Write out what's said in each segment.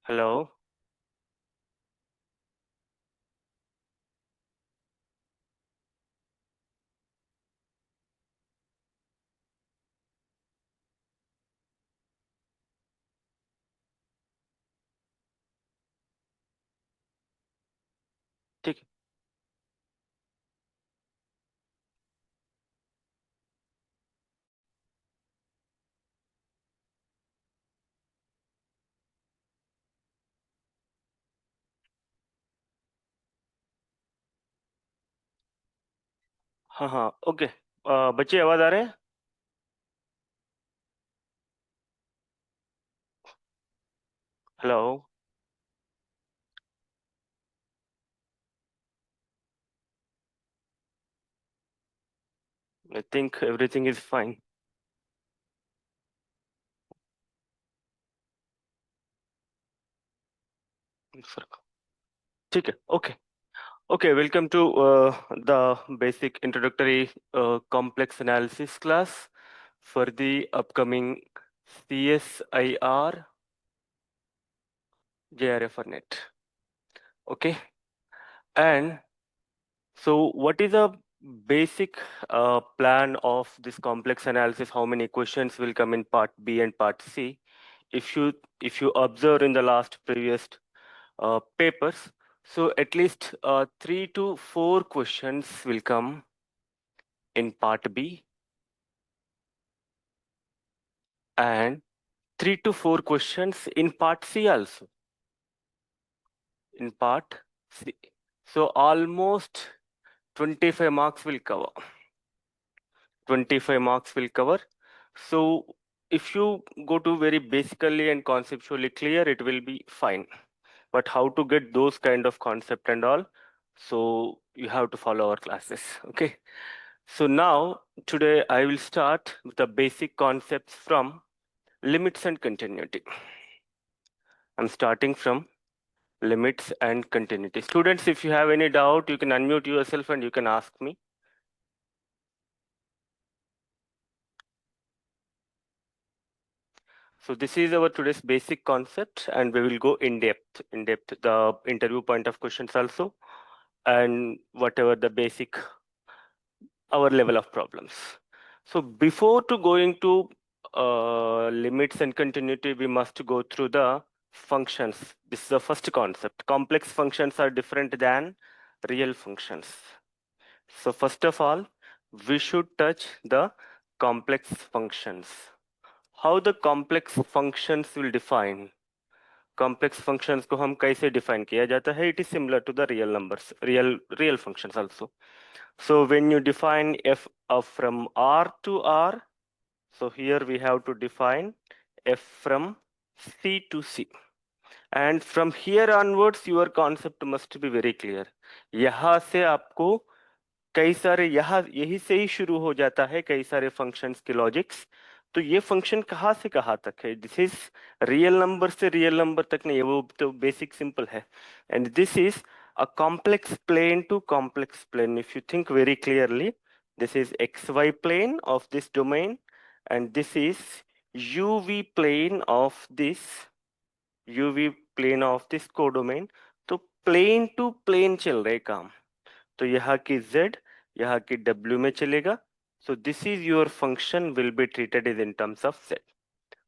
Hello. ठीक है। हाँ हाँ, ओके। बच्चे आवाज आ रहे हैं? Hello. I think everything is fine. ठीक है, okay. Okay, welcome to the basic introductory complex analysis class for the upcoming CSIR JRF net. Okay, and so what is the basic plan of this complex analysis? How many questions will come in part B and part C? If you observe in the last previous papers, so at least 3 to 4 questions will come in part B and 3 to 4 questions in part C also. In part C, so almost 25 marks will cover. 25 marks will cover. So if you go to very basically and conceptually clear, it will be fine. But how to get those kind of concept and all, so you have to follow our classes. Okay. So now today I will start with the basic concepts from limits and continuity. I'm starting from limits and continuity. Students, if you have any doubt, you can unmute yourself and you can ask me. So this is our today's basic concept, and we will go in depth, the interview point of questions also, and whatever the basic our level of problems. So before to going to limits and continuity, we must go through the functions. This is the first concept. Complex functions are different than real functions. So first of all, we should touch the complex functions. How the complex functions will define? Complex functions को हम कैसे define किया जाता है? It is similar to the real numbers, real functions also. So when you define f of from R to R, so here we have to define f from C to C. And from here onwards, your concept must be very clear. यहाँ से आपको कई सारे यहाँ यही से ही शुरू हो जाता है कई सारे फंक्शंस के लॉजिक्स। तो ये फंक्शन कहाँ से कहाँ तक है? दिस इज रियल नंबर से रियल नंबर तक नहीं है, वो तो बेसिक सिंपल है। And this is a complex plane to complex plane. If you think very clearly, this is x y plane of this domain and this is uv plane of this uv plane of this codomain. तो plane to plane चल रहे काम। तो यहाँ की z यहाँ की w में चलेगा। So this is your function will be treated as in terms of z.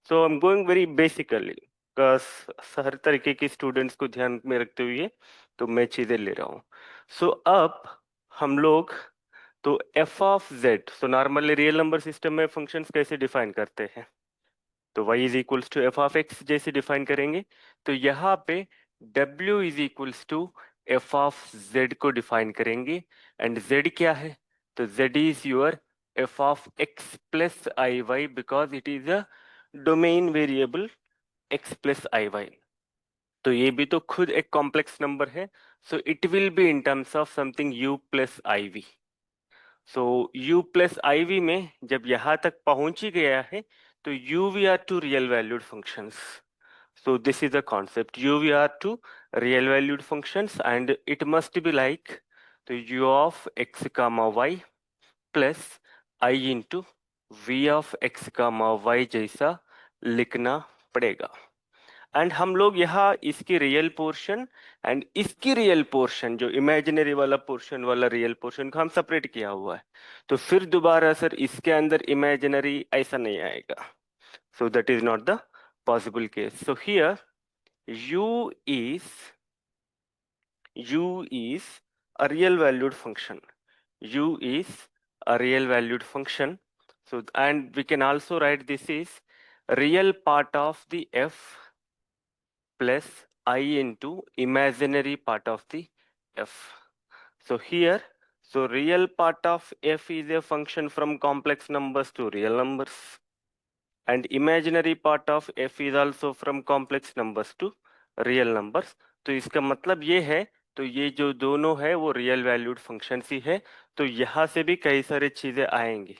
So I'm going very basically because हर तरीके के स्टूडेंट्स को ध्यान में रखते हुए तो मैं चीजें ले रहा हूँ। So अब हम लोग तो f of z, so normally real number system में फंक्शंस कैसे डिफाइन करते हैं? तो y is equals to f of x जैसे डिफाइन करेंगे। तो यहाँ पे w is equals to f of z को डिफाइन करेंगे। एंड z क्या है? तो z is your f of x plus I y, because it is a domain variable x plus I Y. तो ये भी तो खुद एक कॉम्प्लेक्स नंबर है। So it will be in terms of something u plus i v. So u plus i v में जब यहाँ तक पहुंच ही गया है तो uv are two real valued functions. So this is the concept. uv are two real valued functions and it must be like the u of x comma y plus I into v of x comma y जैसा लिखना पड़ेगा। And हम लोग यहाँ इसकी real portion and इसकी real portion, जो imaginary वाला पोर्शन वाला रियल पोर्शन को हम सेपरेट किया हुआ है, तो फिर दोबारा सर इसके अंदर इमेजिनरी ऐसा नहीं आएगा। सो that is not the possible case. So here u is u is a real valued function. U is a real valued function. So, and we can also write this is real part of the f plus I into imaginary part of the f. So here, so real part of f is a function from complex numbers to real numbers, and imaginary part of f is also from complex numbers to real numbers. तो इसका मतलब ये है, तो ये जो दोनों है वो रियल वैल्यूड फंक्शंस ही है। तो यहाँ से भी कई सारे चीजें आएंगी,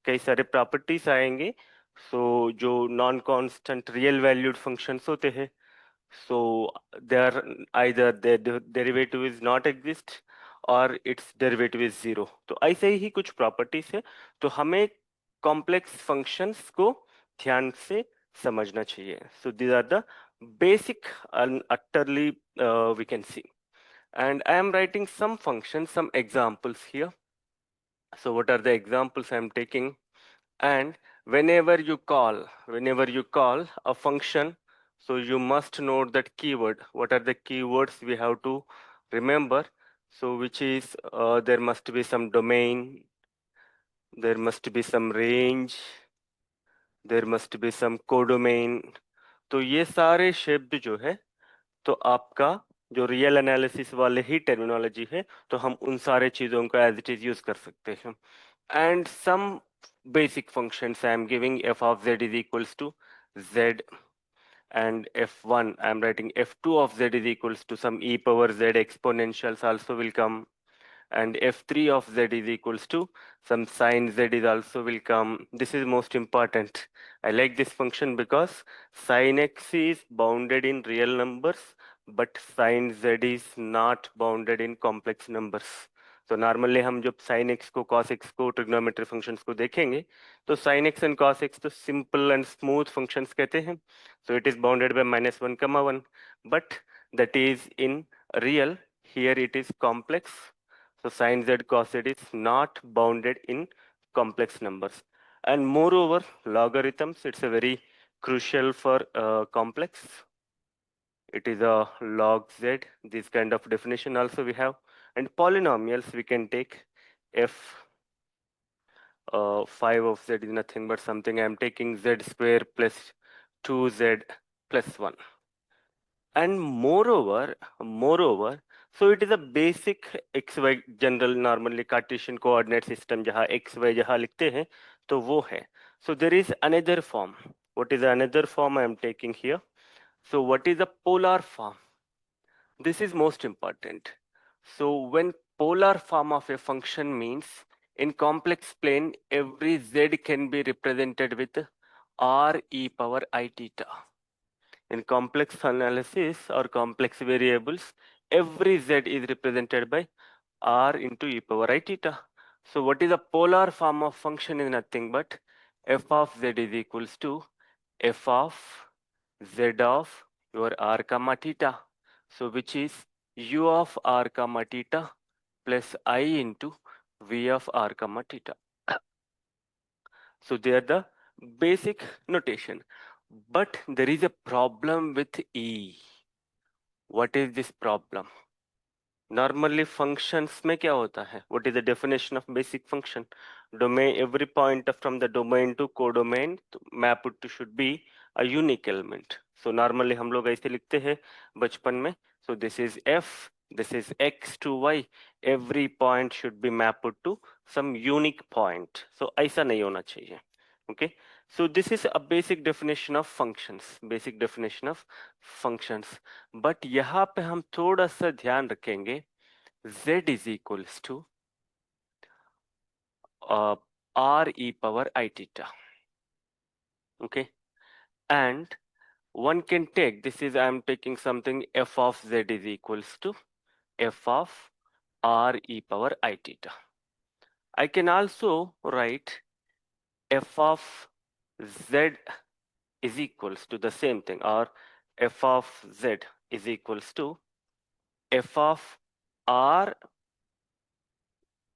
कई सारे प्रॉपर्टीज आएंगे। सो जो non constant real valued functions होते हैं, so they are either their derivative is not exist और its derivative is zero। तो ऐसे ही कुछ प्रॉपर्टीज है, तो हमें कॉम्प्लेक्स फंक्शंस को ध्यान से समझना चाहिए। So these are the basic and utterly we can see, and I am writing some functions, some examples here. So what are the examples I am taking? And whenever you call a function, so you must note that keyword. What are the keywords we have to remember? So which is there must be some domain, there must be some range, there must be some codomain। तो ये सारे शब्द जो है, तो आपका जो real analysis वाले ही टर्मिनोलॉजी है, तो हम उन सारे चीजों को एज इट इज यूज कर सकते हैं। And some basic functions I am giving, f of z is equals to z, and f1 I am writing f2 of z is equals to some e power z exponentials also will come, and f3 of z is equals to some sin z is also will come. This is most important. I like this function because sin x is bounded in real numbers, but sin z is not bounded in complex numbers। तो normally हम जब sin x को cos x को trigonometry functions को देखेंगे, तो sin x and cos x तो simple and smooth functions कहते हैं। सो it is bounded by -1, 1, but that is in real, here it is complex। So sin z cos z is not bounded in complex numbers. And moreover, logarithms, it's a very crucial for complex. It is a log z, this kind of definition also we have. And polynomials, we can take f 5 of z is nothing but something I am taking z square plus 2z plus 1। And moreover, so it is a basic xy general normally Cartesian coordinate system जहाँ xy जहाँ लिखते हैं, तो वो है। So there is another form. What is another form I am taking here? So what is the polar form? This is most important. So when polar form of a function means in complex plane every z can be represented with r e power I theta। In complex analysis or complex variables, every z is represented by r into e power I theta। So what is the polar form of function is nothing but f of z is equals to f of z of your r comma theta, so which is u of r comma theta plus I into v of r comma theta। So they are the basic notation, but there is a problem with e। What is this problem? Normally functions में क्या होता है? What is the definition of basic function? Domain, every point from the domain to codomain map to should be a unique element। So normally हम लोग ऐसे लिखते हैं बचपन में। So this is f, this is x to y, every point should be mapped to some unique point। So ऐसा नहीं होना चाहिए। Okay, so this is a basic definition of functions, basic definition of functions। But यहाँ पे हम थोड़ा सा ध्यान रखेंगे, z is equals to r e power I theta। Okay, and one can take, this is I am taking something f of z is equals to f of r e power I theta। I can also write f of z is equals to the same thing, or f of z is equals to f of r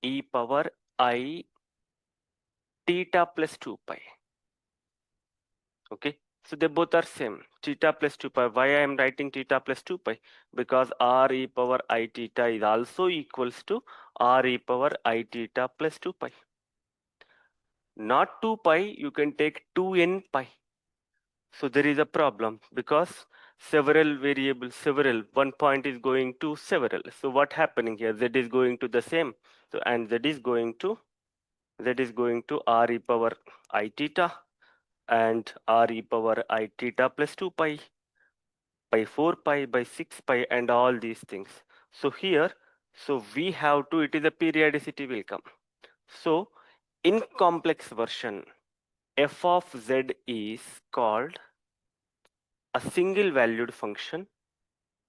e power I theta plus 2 pi. Okay, so they both are same, theta plus 2 pi. Why I am writing theta plus 2 pi? Because r e power I theta is also equals to r e power I theta plus 2 pi. Not 2 pi, you can take 2n pi. So there is a problem because several variables, one point is going to several. So what happening here? Z is going to the same. So and Z is going to r e power I theta and r e power I theta plus 2 pi by 4 pi by 6 pi and all these things. So here, so we have to, it is a periodicity will come. So in complex version, f of z is called a single valued function,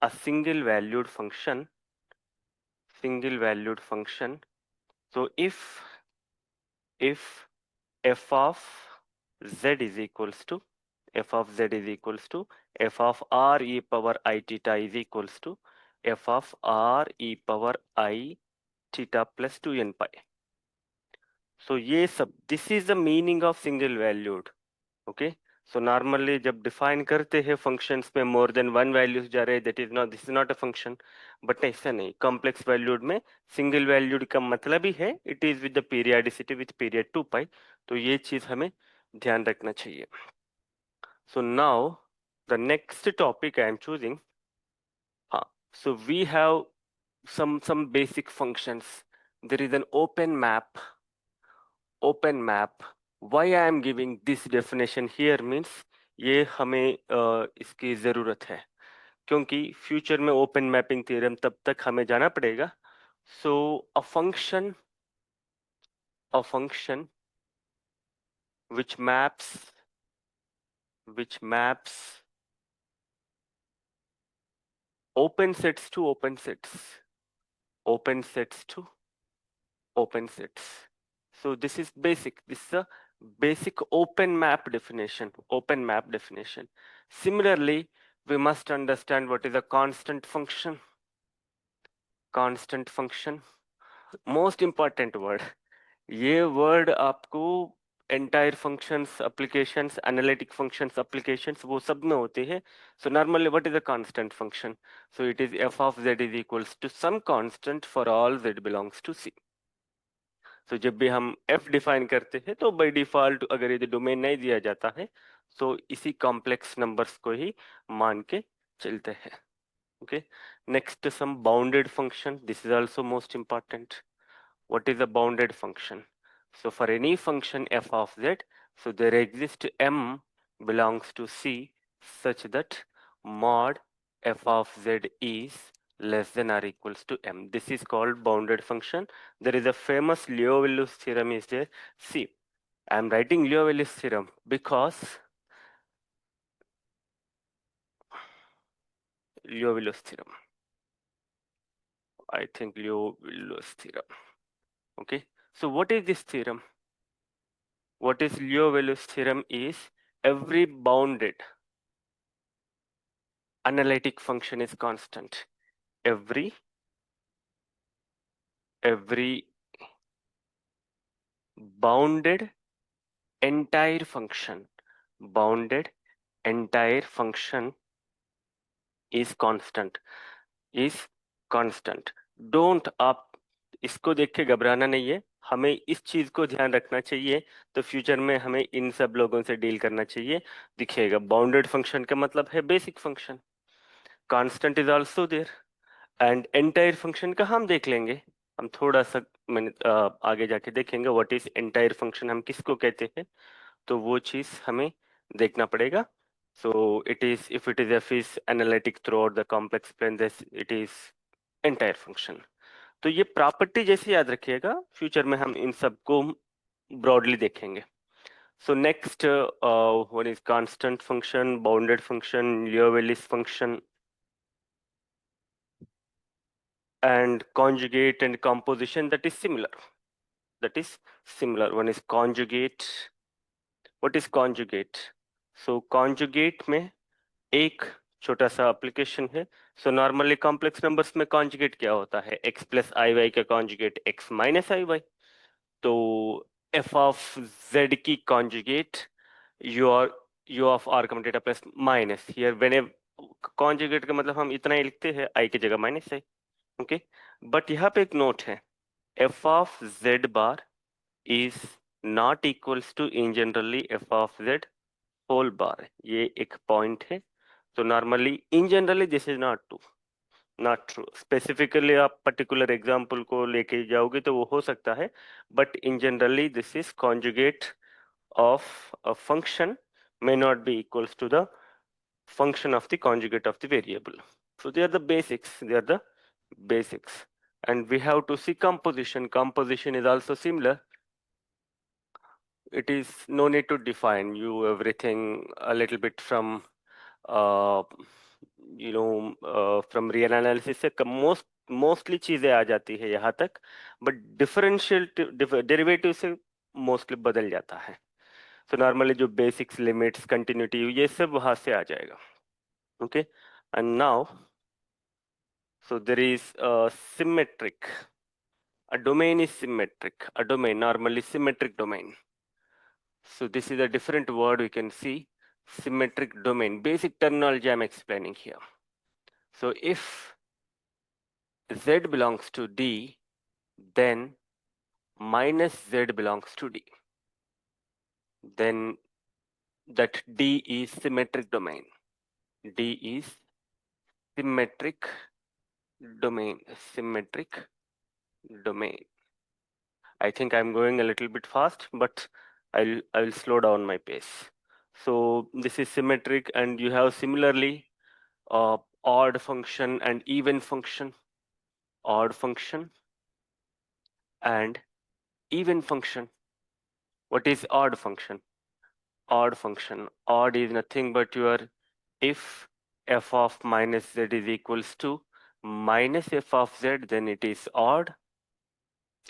a single valued function. So if f of z is equals to f of z is equals to f of r e power I theta is equals to f of r e power I theta plus 2n pi. So ये सब, this is the meaning of single valued. Okay, so normally जब define करते हैं functions में more than one values जा रहे, that is not, this is not a function. But ऐसा नहीं, complex valued में single valued का मतलब ही है it is with the periodicity with period 2 pi. तो ये चीज हमें ध्यान रखना चाहिए. So now the next topic I am choosing. So we have some basic functions. There is an open map. Why I am giving this definition here means ये हमें इसकी जरूरत है क्योंकि फ्यूचर में ओपन मैपिंग थ्योरम तब तक हमें जाना पड़ेगा. So a function which maps open sets to open sets. So this is basic. This is a basic open map definition. Similarly, we must understand what is a constant function. Most important word. ये word आपको entire functions, applications, analytic functions, applications वो सब में होते हैं. So normally what is a constant function? So it is f of z is equals to some constant for all z belongs to C. तो जब भी हम f डिफाइन करते हैं तो बाय डिफॉल्ट अगर ये डोमेन नहीं दिया जाता है तो इसी कॉम्प्लेक्स नंबर्स को ही मान के चलते हैं. Okay, next some bounded function. This is also most important. What is a bounded function? So for any function f of z, so there exists m belongs to C such that mod f of z is less than or equals to m. This is called bounded function. There is a famous Liouville's theorem is there. See, I am writing Liouville's theorem because Liouville's theorem. I think Liouville's theorem. Okay, so what is this theorem? What is Liouville's theorem is every bounded analytic function is constant. Every bounded entire function is constant. Don't आप इसको देख के घबराना नहीं है, हमें इस चीज को ध्यान रखना चाहिए. तो फ्यूचर में हमें इन सब लोगों से डील करना चाहिए. दिखेगा बाउंडेड फंक्शन का मतलब है basic function. Constant is also there and entire function का हम देख लेंगे. हम थोड़ा सा आगे जाके देखेंगे व्हाट इज एंटायर फंक्शन, हम किसको कहते हैं, तो वो चीज हमें देखना पड़ेगा. So it is if it is f is analytic throughout the complex plane, this it is entire function. तो ये प्रॉपर्टी जैसे याद रखिएगा, फ्यूचर में हम इन सबको ब्रॉडली देखेंगे. So next one is constant function, bounded function, Liouville's function, and conjugate and composition that is similar. One is conjugate. What is conjugate? So conjugate में एक छोटा सा एप्लीकेशन है। सो नॉर्मली कॉम्प्लेक्स नंबर्स में conjugate क्या होता है, x plus आई Y का conjugate x minus I Y. तो f ऑफ z की conjugate u of r common theta plus minus, here when conjugate का मतलब हम इतना ही लिखते हैं i की जगह माइनस है। ओके, बट यहाँ पे एक नोट है, f of z bar is not equals to in generally f of z whole bar, ये एक पॉइंट है। तो normally in generally this is not true, specifically आप पर्टिकुलर एग्जांपल को लेके जाओगे तो वो हो सकता है, but in generally this is conjugate of a function may not be equals to the function of the conjugate of the variable. So they are the basics, and we have to see composition is also similar. It is no need to define you everything a little bit from uh, from real analysis से mostly चीजें आ जाती है यहाँ तक, but differential derivative से mostly बदल जाता है। तो नॉर्मली जो बेसिक्स, लिमिट्स, कंटिन्यूटी, ये सब वहां से आ जाएगा। Okay, and now so there is a symmetric, a domain is symmetric, a domain normally symmetric domain. So this is a different word we can see, symmetric domain, basic terminology I'm explaining here. So if z belongs to D, then minus z belongs to D, then that D is symmetric domain. D is symmetric domain, symmetric domain. I think I'm going a little bit fast, but I'll slow down my pace. So this is symmetric, and you have similarly odd function and even function, odd function and even function. What is odd function? Odd function. Odd is nothing but your if f of minus z is equals to minus f of z, then it is odd.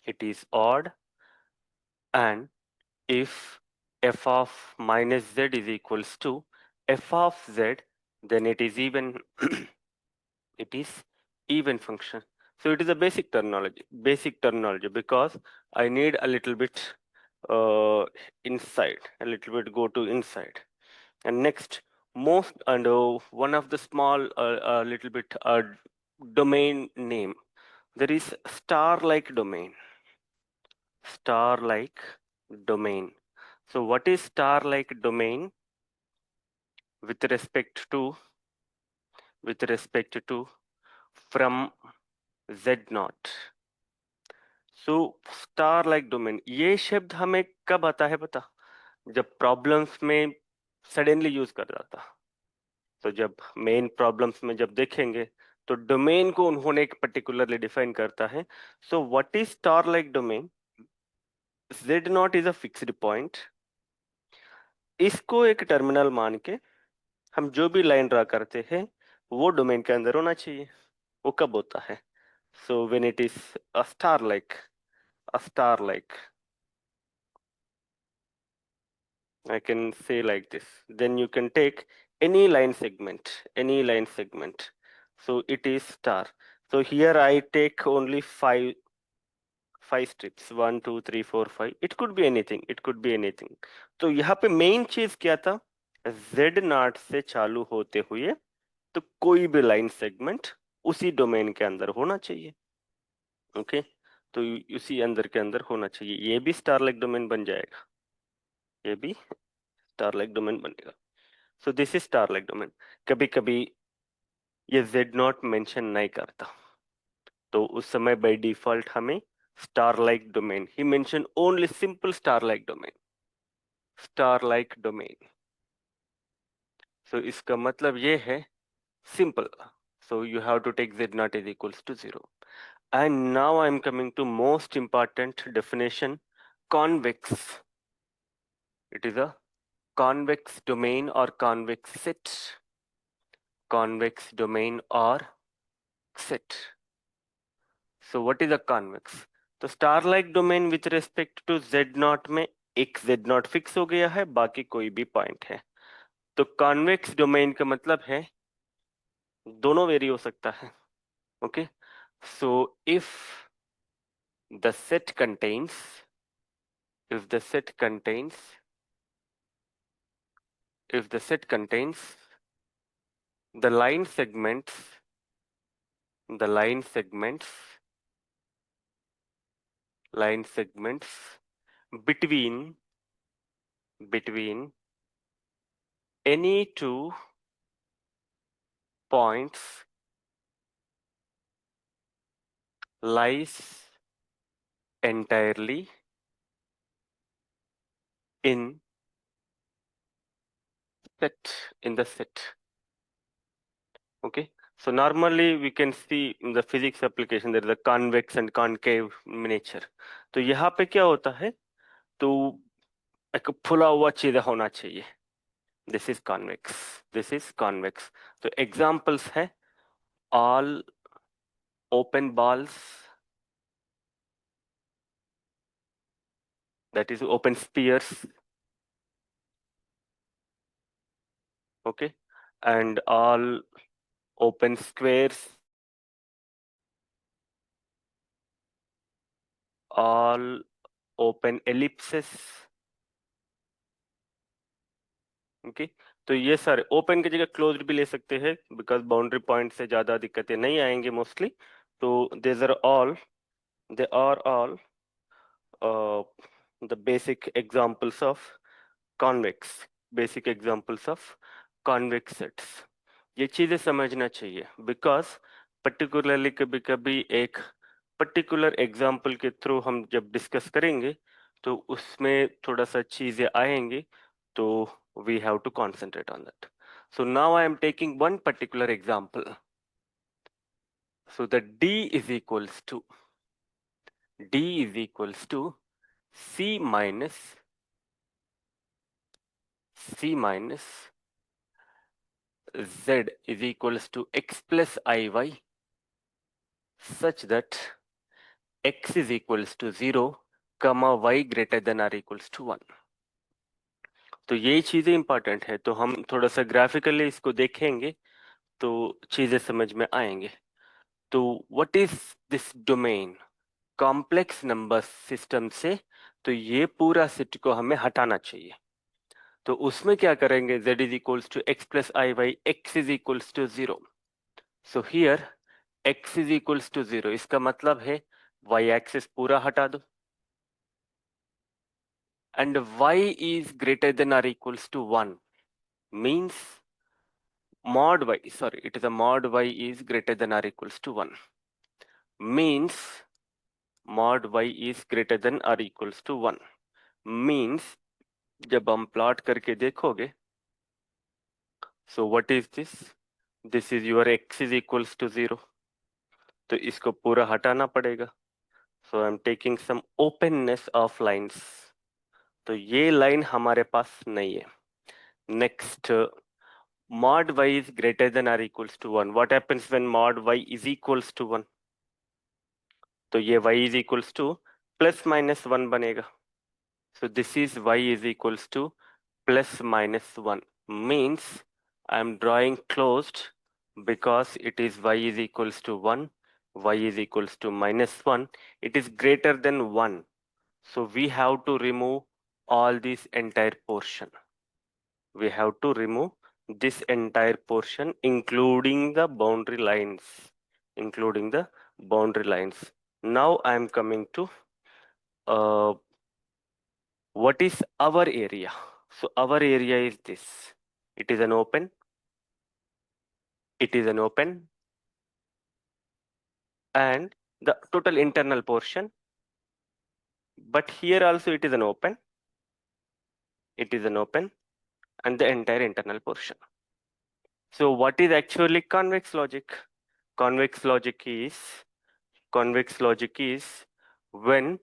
It is odd. And if f of minus z is equals to f of z, then it is even. It is even function. So it is a basic terminology because I need a little bit inside, a little bit go to inside. And next, most and one of the small little bit domain name. There is star-like domain. Star-like domain. So what is star-like domain with respect to from z naught? So star like domain, ये शब्द हमें कब आता है पता, जब problems में suddenly use कर जाता। तो जब मेन प्रॉब्लम्स में जब देखेंगे तो डोमेन को उन्होंने एक पर्टिकुलरली डिफाइन करता है। सो what is star like domain? z naught is a fixed point. इसको एक टर्मिनल मान के हम जो भी लाइन ड्रा करते हैं वो डोमेन के अंदर होना चाहिए। वो कब होता है? So when it is a star like, a star like, I can say like this. Then you can take any line segment, so it is star. So here I take only five strips, 1 2 3 4 5, it could be anything. तो यहाँ पे main चीज क्या था, z not से चालू होते हुए तो कोई भी लाइन सेगमेंट उसी डोमेन के अंदर होना चाहिए। ओके, तो उसी अंदर के अंदर होना चाहिए, ये भी स्टार लाइक डोमेन बन जाएगा, ये भी स्टार लाइक डोमेन बनेगा। सो this is star like domain. कभी कभी ये z नॉट मेंशन नहीं करता, तो उस समय बाय डिफॉल्ट हमें स्टार लाइक डोमेन ही mention, only simple star like domain, star like domain. So इसका मतलब ये है simple. So you have to take z naught is equals to 0। And now I am coming to most important definition, convex. It is a convex domain or convex set. Convex domain or set. So what is a convex? तो star like domain with respect to z naught में एक z not fix हो गया है, बाकी कोई भी point है। तो कॉन्वेक्स डोमेन का मतलब है दोनों वेरी हो सकता है. Okay, so if the set contains if the set contains if the set contains the the line segments between any two points lies entirely in the set. Okay, so normally we can see in the physics application there is a convex and concave miniature. तो यहाँ पे क्या होता है, तो एक फुला हुआ चीज होना चाहिए. This is convex. तो एग्जांपल्स है all open balls, that is open spheres. Okay, and all open squares, all open ellipses. Okay, तो ये सारे ओपन की जगह क्लोज्ड भी ले सकते हैं बिकॉज बाउंड्री पॉइंट से ज्यादा दिक्कतें नहीं आएंगे मोस्टली. तो they are all the basic examples of convex basic examples of convex sets. ये चीजें समझना चाहिए बिकॉज पर्टिकुलरली कभी कभी एक पर्टिकुलर एग्जांपल के थ्रू हम जब डिस्कस करेंगे तो उसमें थोड़ा सा चीजें आएंगी, तो we have to concentrate on that. So now I am taking one particular example. So the D is equals to C minus Z is equals to X plus IY such that X is equals to 0, comma Y greater than or equals to 1. तो ये चीजें important है, तो हम थोड़ा सा graphically इसको देखेंगे तो चीजें समझ में आएंगे. तो what is this domain? Complex number system से तो ये पूरा सेट को हमें हटाना चाहिए. तो उसमें क्या करेंगे, z is equals to x plus I y, x is equals to 0. So here x is equals to 0, इसका मतलब है y एक्सिस पूरा हटा दो and y is greater than or equals to 1 means it is a mod y is greater than or equals to 1 means mod y is greater than or equals to 1 means जब हम plot करके देखोगे, so what is this is your x is equals to 0, तो इसको पूरा हटाना पड़ेगा. so I'm taking some openness of lines, तो ये लाइन हमारे पास नहीं है. next mod y is greater than or equals to 1, what happens when mod y is equals to 1? तो ये y is equals to plus minus 1 बनेगा. so this is y is equals to plus minus 1 means I am drawing closed because it is y is equals to 1, y is equals to minus 1, it is greater than 1. So we have to remove all this entire portion. We have to remove this entire portion including the boundary lines. Now I am coming to what is our area? So our area is this. It is an open and the total internal portion, but here also it is an open and the entire internal portion. So what is actually convex logic? Convex logic is when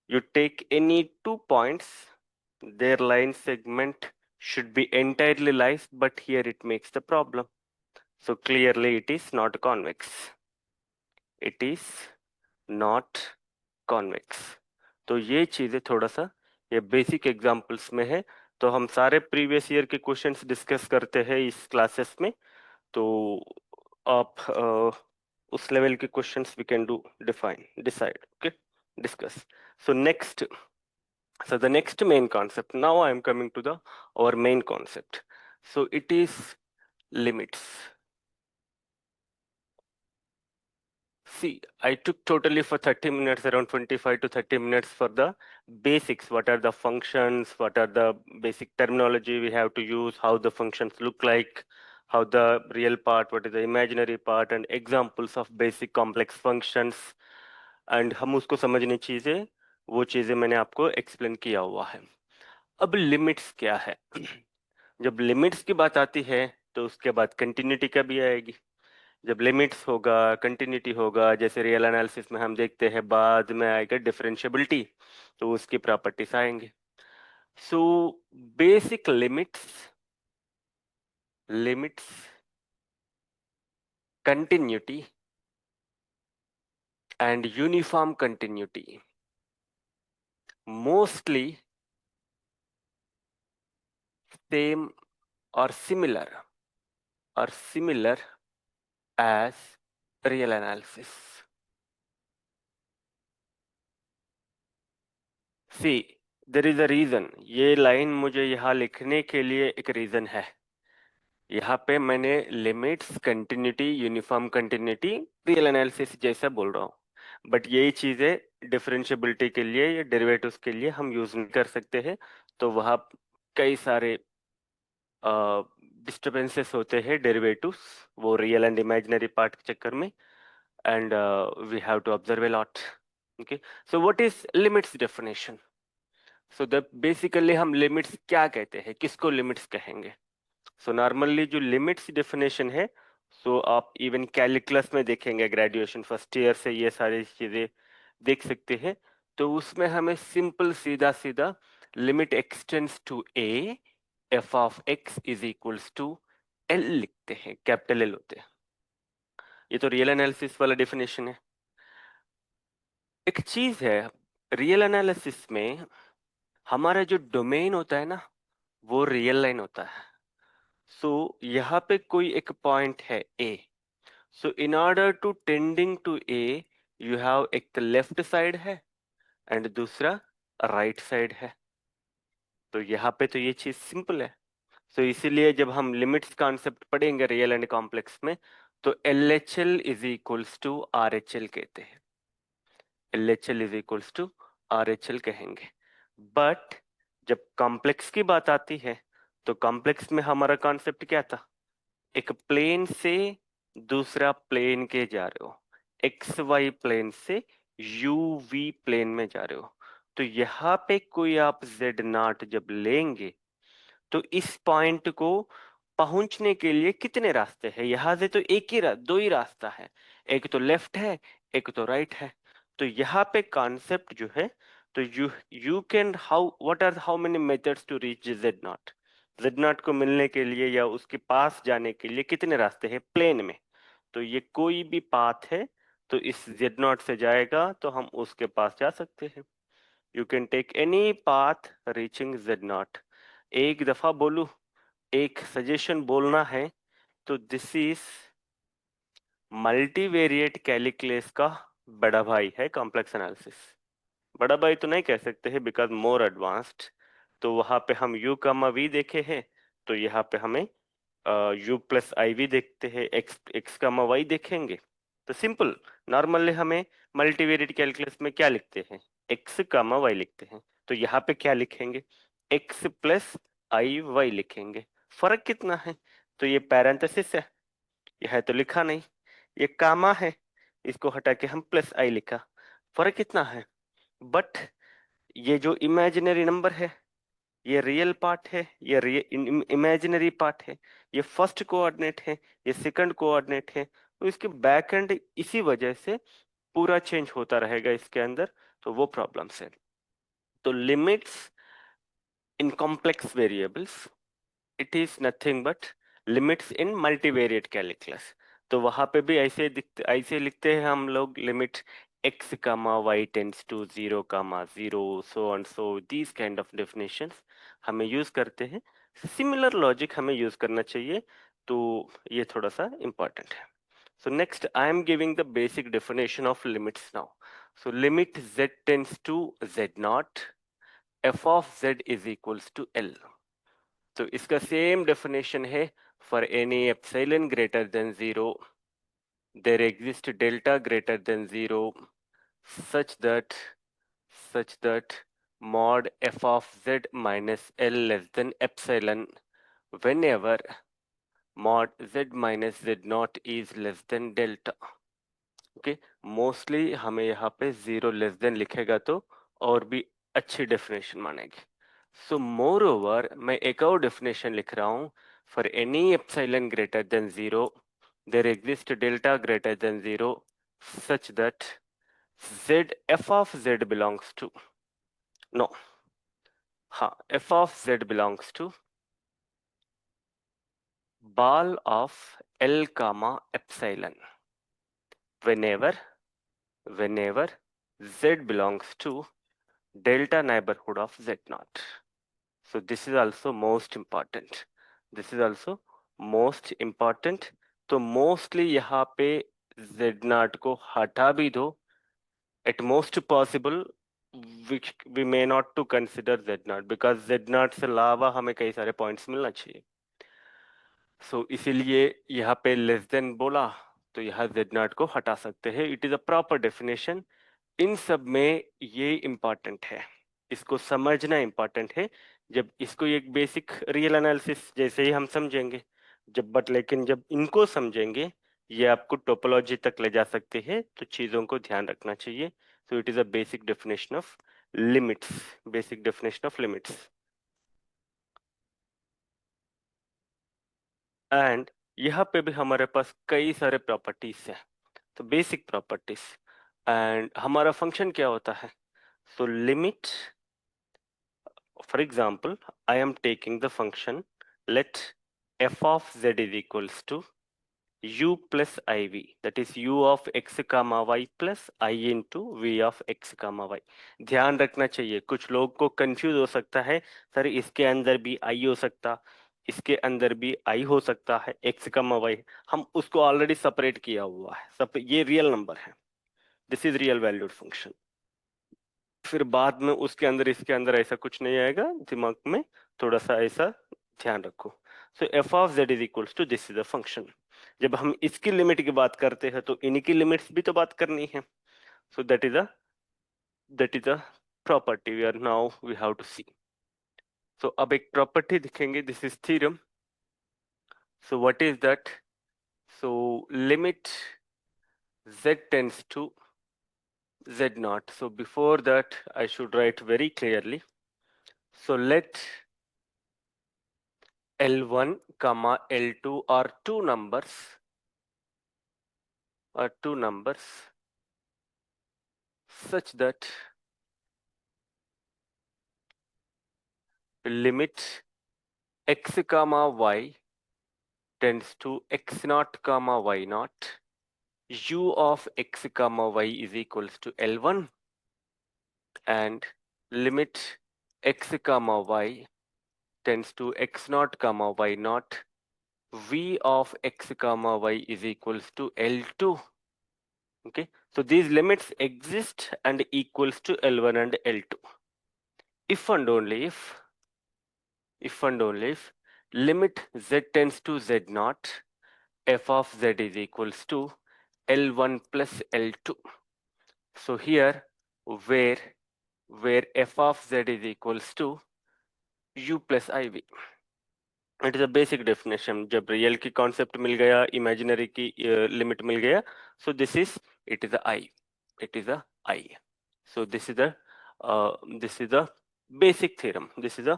you take any 2 points, their line segment should be entirely lies, but here it makes the problem. So clearly it is not convex. It is not convex. तो ये चीजें थोड़ा सा ये basic examples में है, तो हम सारे प्रीवियस ईयर के क्वेश्चंस डिस्कस करते हैं इस क्लासेस में। तो आप उस लेवल के questions we can do, define, decide, okay, discuss. So next, so the next main concept. Now I am coming to the our main concept. So it is limits. See, I took totally for 30 minutes, around 25 to 30 minutes for the basics. What are the functions? What are the basic terminology we have to use? How the functions look like? How the real part, what is the imaginary part, and examples of basic complex functions. And हम उसको समझने चीजें, वो चीजें मैंने आपको explain किया हुआ है। अब लिमिट्स क्या है? जब लिमिट्स की बात आती है तो उसके बाद कंटिन्यूटी का भी आएगी। जब लिमिट्स होगा, कंटिन्यूटी होगा, जैसे रियल एनालिसिस में हम देखते हैं, बाद में आएगा डिफरेंशिएबिलिटी, तो उसकी प्रॉपर्टीज आएंगे। So basic limits, limits, continuity and uniform continuity mostly same और similar as real analysis. See, there is a region. ये लाइन मुझे यहाँ लिखने के लिए एक रीजन है। यहाँ पे मैंने limits, continuity, uniform continuity, real analysis जैसा बोल रहा हूँ, बट यही चीजें डिफरेंशिएबिलिटी के लिए या डेरिवेटिव्स के लिए हम यूज नहीं कर सकते हैं। तो वहाँ कई सारे डिस्टर्बेंसेस होते हैं डेरिवेटिव्स, वो रियल एंड इमेजिनरी पार्ट के चक्कर में, and we have to observe a lot. Okay, so what is limits definition? So the basically हम लिमिट्स क्या कहते हैं, किसको लिमिट्स कहेंगे? सो नॉर्मली जो लिमिट्स डेफिनेशन है, सो आप इवन कैलकुलस में देखेंगे, ग्रेजुएशन फर्स्ट ईयर से ये सारी चीजें देख सकते हैं। तो उसमें हमें सिंपल सीधा सीधा limit x tends to a, f of x is equals to l लिखते हैं, कैपिटल एल होते हैं। ये तो रियल एनालिसिस वाला डेफिनेशन है। एक चीज है, रियल एनालिसिस में हमारा जो डोमेन होता है ना, वो रियल लाइन होता है। सो यहाँ पे कोई एक पॉइंट है ए। So in order to tending to A, you have एक तो लेफ्ट साइड है एंड दूसरा राइट साइड है। तो यहाँ पे तो ये चीज सिंपल है। तो इसीलिए जब हम लिमिट्स कॉन्सेप्ट पढ़ेंगे रियल एंड कॉम्प्लेक्स में, तो L H L is equals to R H L कहते हैं। L H L is equals to R H L कहेंगे। बट जब कॉम्प्लेक्स की बात आती है, तो कॉम्प्लेक्स में हमारा कॉन्सेप्ट क्या था? एक प्लेन से दूसरा प्लेन के जा रहे हो, एक्स वाई प्लेन से यू वी प्लेन में जा रहे हो। तो यहाँ पे कोई आप जेड नॉट जब लेंगे, तो इस पॉइंट को पहुंचने के लिए कितने रास्ते हैं? यहाँ से तो एक ही दो ही रास्ता है, एक तो लेफ्ट है, एक तो राइट है। तो यहाँ पे कॉन्सेप्ट जो है, तो you can how, what are how many methods to reach z naught? Z naught को मिलने के लिए या उसके पास जाने के लिए कितने रास्ते हैं प्लेन में? तो ये कोई भी पाथ है, तो इस जेड नॉट से जाएगा तो हम उसके पास जा सकते हैं। You can take any path reaching z naught. एक दफा बोलूं, एक सजेशन बोलना है, तो दिस इज मल्टीवेरिएट कैलिकुलस का बड़ा भाई है कॉम्प्लेक्स एनालिसिस। बड़ा भाई तो नहीं कह सकते हैं बिकॉज मोर एडवांस्ड। तो वहां पे हम u कामा v देखे हैं, तो यहाँ पे हमें u प्लस आई वी देखते हैं, एक्स एक्स कामा वाई देखेंगे। तो सिंपल, नॉर्मली हमें मल्टीवेरिएट कैलकुलस में क्या लिखते हैं? एक्स कामा वाई लिखते हैं। तो यहाँ पे क्या लिखेंगे? एक्स प्लस आई वाई लिखेंगे। फर्क कितना है? तो ये पैरेंथेसिस है, यह तो लिखा नहीं, ये कामा है, इसको हटा के हम प्लस आई लिखा। फर्क कितना है? बट ये जो इमेजिनरी नंबर है, ये रियल पार्ट है, ये इमेजिनरी पार्ट है। ये फर्स्ट कोऑर्डिनेट है, ये सेकंड कोऑर्डिनेट है। तो इसके बैक एंड इसी वजह से पूरा चेंज होता रहेगा इसके अंदर। तो वो प्रॉब्लम्स है। तो limits in complex variables, it is nothing but limits in multivariate calculus. तो वहां पे भी ऐसे लिखते हैं हम लोग, limit x comma y tends to 0 comma 0, so on, so these kind of definitions। हमें यूज करते हैं, सिमिलर लॉजिक हमें यूज करना चाहिए, तो ये थोड़ा सा इंपॉर्टेंट है। So next, I am giving the basic definition of limits now. So limit z tends to z naught, f of z is equals to L. तो इसका सेम डेफिनेशन है, for any epsilon greater than 0, there exists delta greater than 0, such that mod f of z minus L less than epsilon whenever mod z minus z naught is less than delta. Okay, mostly हमें यहाँ पे zero less than लिखेगा तो और भी अच्छी definition मानेगी। सो more over मैं एक और डेफिनेशन लिख रहा हूँ, for any epsilon greater than zero there exist delta greater than zero such that z f of z belongs to, no, हाँ, f of z belongs to ball of L comma epsilon whenever z belongs to delta neighborhood of z naught. So this is also most important. This is also most important. तो mostly यहाँ पे z naught को हटा भी दो, at most possible which we may not to consider z naught because z naught से अलावा हमें कई सारे points मिलना चाहिए। So इसीलिए यहाँ पे लेस देन बोला तो यहाँ z naught को हटा सकते हैं। It is a proper definition. इन सब में ये इम्पॉर्टेंट है, इसको समझना इम्पॉर्टेंट है। जब इसको एक बेसिक रियल एनालिसिस जैसे ही हम समझेंगे, लेकिन जब इनको समझेंगे ये आपको टोपोलॉजी तक ले जा सकते हैं, तो चीजों को ध्यान रखना चाहिए। सो it is a basic definition of limits, basic definition of limits. And यहाँ पे भी हमारे पास कई सारे प्रॉपर्टीज हैं, तो बेसिक प्रॉपर्टीज। एंड हमारा फंक्शन क्या होता है? So limit, for example, I am taking the function let f of z is equals to u plus iv, that is u of x comma y plus I into v of x comma y। ध्यान रखना चाहिए, कुछ लोग को confuse हो सकता है, sir इसके अंदर भी i हो सकता, इसके अंदर भी i हो सकता है, x comma y, हम उसको ऑलरेडी सेपरेट किया हुआ है, सब ये रियल नंबर है, this is real valued function. फिर बाद में उसके अंदर इसके अंदर ऐसा कुछ नहीं आएगा, दिमाग में थोड़ा सा ऐसा ध्यान रखो। So F of Z is equals to this is a function. जब हम इसकी लिमिट की बात करते हैं तो इनकी लिमिट्स भी तो बात करनी है। So that is a property we are now we have to see. So अब एक प्रॉपर्टी दिखेंगे, this is theorem. So what is that? So limit z tends to z naught. So before that I should write very clearly. So let L1 comma L2 are two numbers such that limit x comma y tends to x naught comma y naught, u of x comma y is equals to L1, and limit x comma y tends to x naught comma y naught, v of x comma y is equals to L2. Okay, so these limits exist and equals to L1 and L2 if and only if limit z tends to z naught, f of z is equals to L1 plus L2. So here where f of z is equals to u plus iv, it is a basic definition. जब real की concept मिल गया, imaginary की limit मिल गया, सो this is it is I, it is a I. So this is a basic theorem, this is a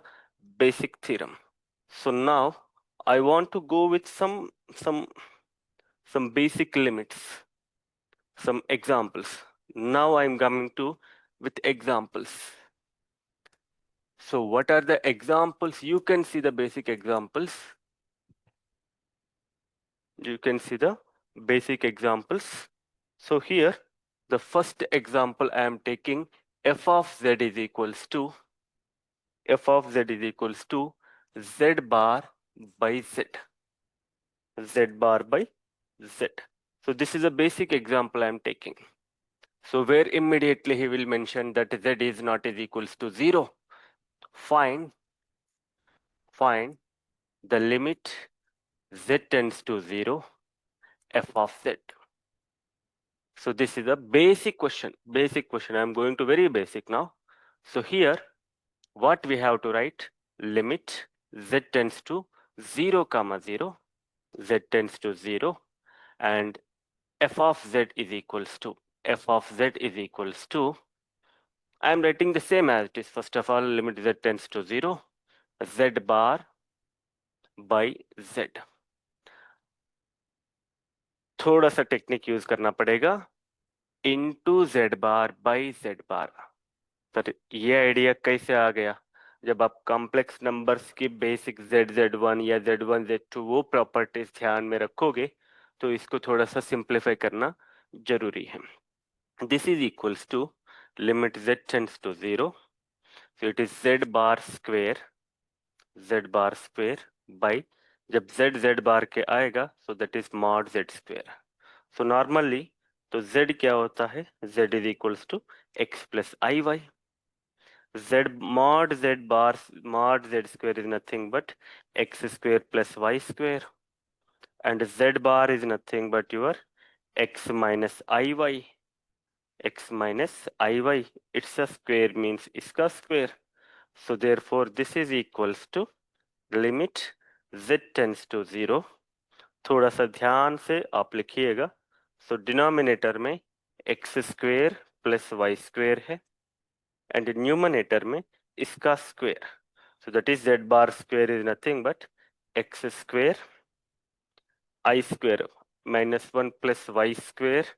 basic theorem. So now I want to go with some some basic limits, some examples. Now I'm coming to with examples. So what are the examples? You can see the basic examples. You can see the basic examples. So here the first example I am taking, f of z is equals to f of z is equals to z bar by z, z bar by z. So this is a basic example I am taking. So where immediately he will mention that z is not is equals to 0. Find the limit z tends to 0 f of z. So this is a basic question. I'm going to very basic now. So here what we have to write, limit z tends to 0 comma 0, z tends to 0, and f of z is equals to, I am writing the same as it is. First of all, limit z tends to 0, z bar by z. थोड़ा सा technique use करना पड़ेगा, into z bar by z bar. Sir ये idea कैसे आ गया? जब आप complex numbers की बेसिक z1 या z1 z2 वो प्रॉपर्टीज ध्यान में रखोगे तो इसको थोड़ा सा सिंप्लीफाई करना जरूरी है। This is equals to limit z tends to 0, so it is z bar square by, जब z bar के आएगा so that is mod z square. So normally तो z क्या होता है, z is equals to x plus iy. Z mod z bar mod z square is nothing but x square plus y square, and z bar is nothing but your x minus iy. X minus iy, it's a square means iska square. So therefore this is equals to limit z tends to 0. थोड़ा सा ध्यान से आप लिखिएगा। So denominator में X square plus Y square है and numerator में इसका square, so that is z bar square is nothing but X square I square -1 plus Y square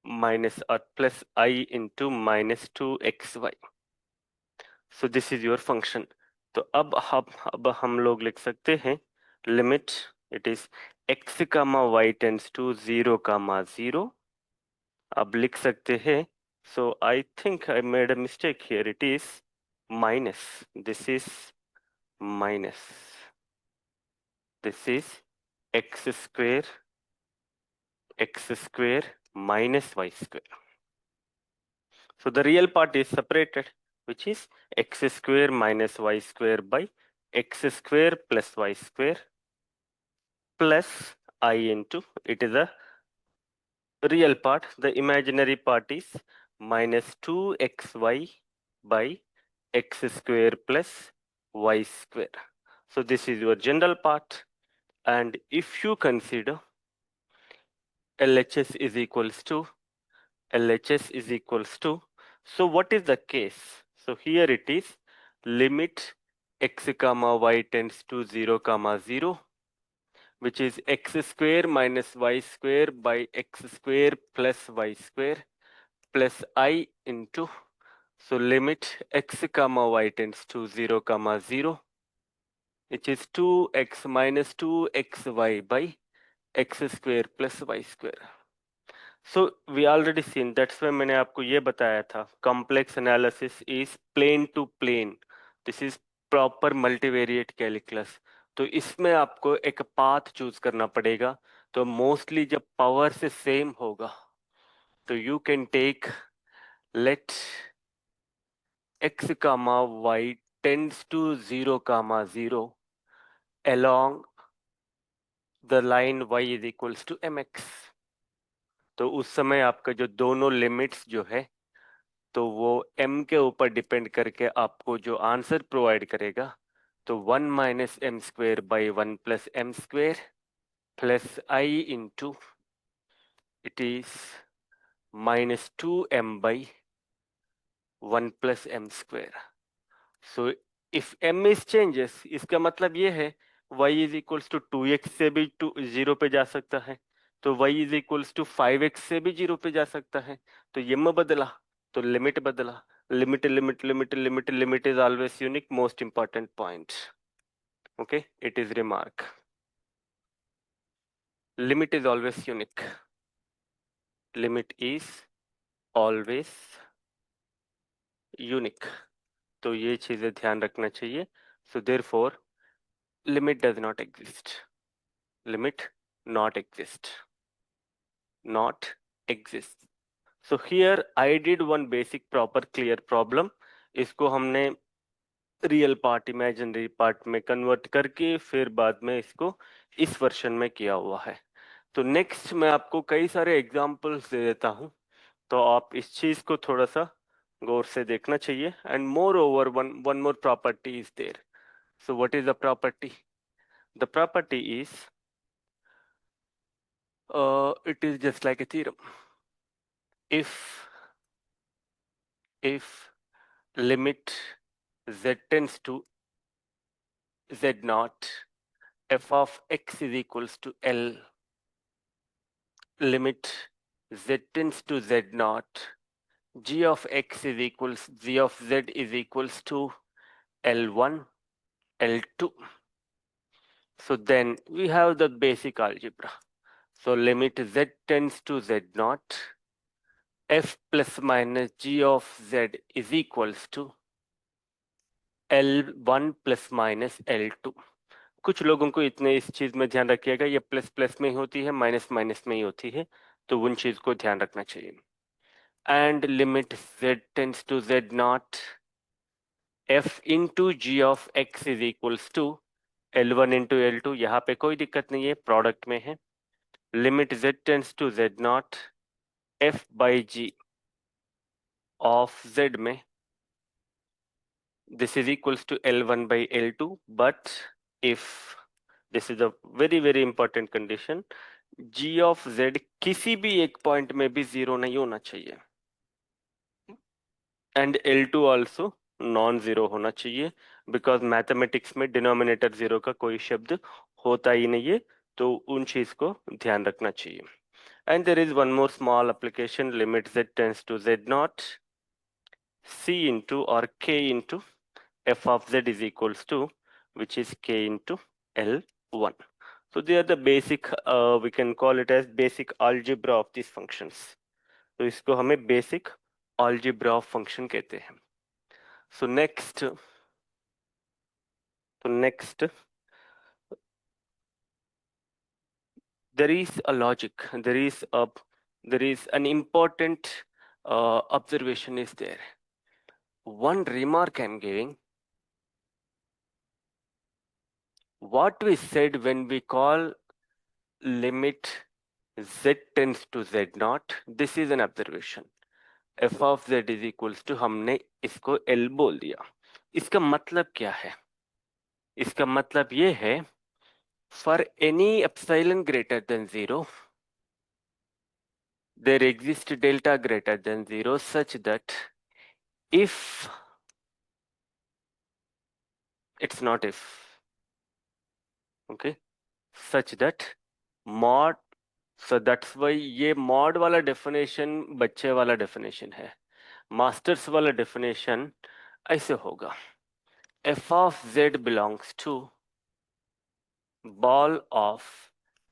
minus और plus I into -2xy. So this is your function. तो अब हम लोग लिख सकते हैं limit, it is x comma y tends to 0 comma 0। अब लिख सकते हैं, so I think I made a mistake here, it is minus, this is minus, this is x square minus y square. So the real part is separated, which is x square minus y square by x square plus y square plus I into, it is a real part. The imaginary part is minus 2xy by x square plus y square. So this is your general part. And if you consider LHS is equals to, so what is the case? So here it is limit x comma y tends to 0 comma 0, which is x square minus y square by x square plus y square plus I into, so limit x comma y tends to 0 comma 0, which is 2x minus 2xy by x square plus y square. So we already seen, that's why मैंने आपको ये बताया था complex analysis is plane to plane, this is proper multivariate calculus. तो इसमें आपको एक path choose करना पड़ेगा। तो मोस्टली जब पावर से सेम होगा तो you can take let x comma y tends to 0 comma 0 along the line y is equals to mx। तो उस समय आपका जो दोनों लिमिट्स जो है तो वो m के ऊपर डिपेंड करके आपको जो आंसर प्रोवाइड करेगा, तो 1 minus M square by 1 plus M square plus I into it is -2m by 1 plus M square. So if m is changes, इसका मतलब ये है y is equals to 2x से भी 0 पे जा सकता है, तो y is equals to 5x से भी 0 पे जा सकता है। तो ये m बदला तो लिमिट बदला। Limit is always unique, most important point. Okay, it is remark. Limit is always unique. Limit is always unique. तो ये चीजें ध्यान रखना चाहिए. So therefore, limit does not exist. Limit not exist. Not exist. So here I did one basic proper clear problem. इसको हमने real part imaginary part में convert करके फिर बाद में इसको इस वर्जन में किया हुआ है. तो नेक्स्ट मैं आपको कई सारे एग्जांपल्स दे देता हूं, तो आप इस चीज को थोड़ा सा गौर से देखना चाहिए. And moreover one one more property is there. So what is the property? The property is it is just like a theorem. If limit z tends to z naught, f of x is equals to L, limit z tends to z naught, g of x is equals g of z is equals to L1, L2. So then we have the basic algebra. So limit z tends to z naught, f plus minus g of z is equals to L1 plus minus L2. कुछ लोगों को इतने इस चीज में ध्यान रखिएगा, ये प्लस प्लस में ही होती है, माइनस माइनस में ही होती है, तो उन चीज को ध्यान रखना चाहिए. And limit z tends to z naught, f into G of x is equals to L1 into L2. यहाँ पे कोई दिक्कत नहीं है, प्रोडक्ट में है. Limit z tends to z naught, f by G of z में this is equals to L1 by L2, but if this is a very very important condition, g of z किसी भी एक point में भी zero नहीं होना चाहिए, and L2 also known zero होना चाहिए, बिकॉज मैथमेटिक्स में डिनोमिनेटर जीरो का कोई शब्द होता ही नहीं है, तो उन चीज को ध्यान रखना चाहिए. And there is one more small application, limit z tends to z naught, c into or k into f of z is equals to, which is k into L1. So they are the basic, we can call it as basic algebra of these functions. तो इसको हमें basic algebra of function कहते हैं. So next, there is a logic, there is an important observation is there. One remark I'm giving, what we said when we call limit z tends to z naught, this is an observation. f of z is equals to, हमने इसको L बोल दिया. इसका मतलब क्या है? इसका मतलब ये है, for any epsilon greater than 0, there exists delta greater than 0 such that if, it's not if, okay, such that mod, so that's why ये mod वाला definition बच्चे वाला definition है. मास्टर्स वाला definition ऐसे होगा, f of z belongs to ball of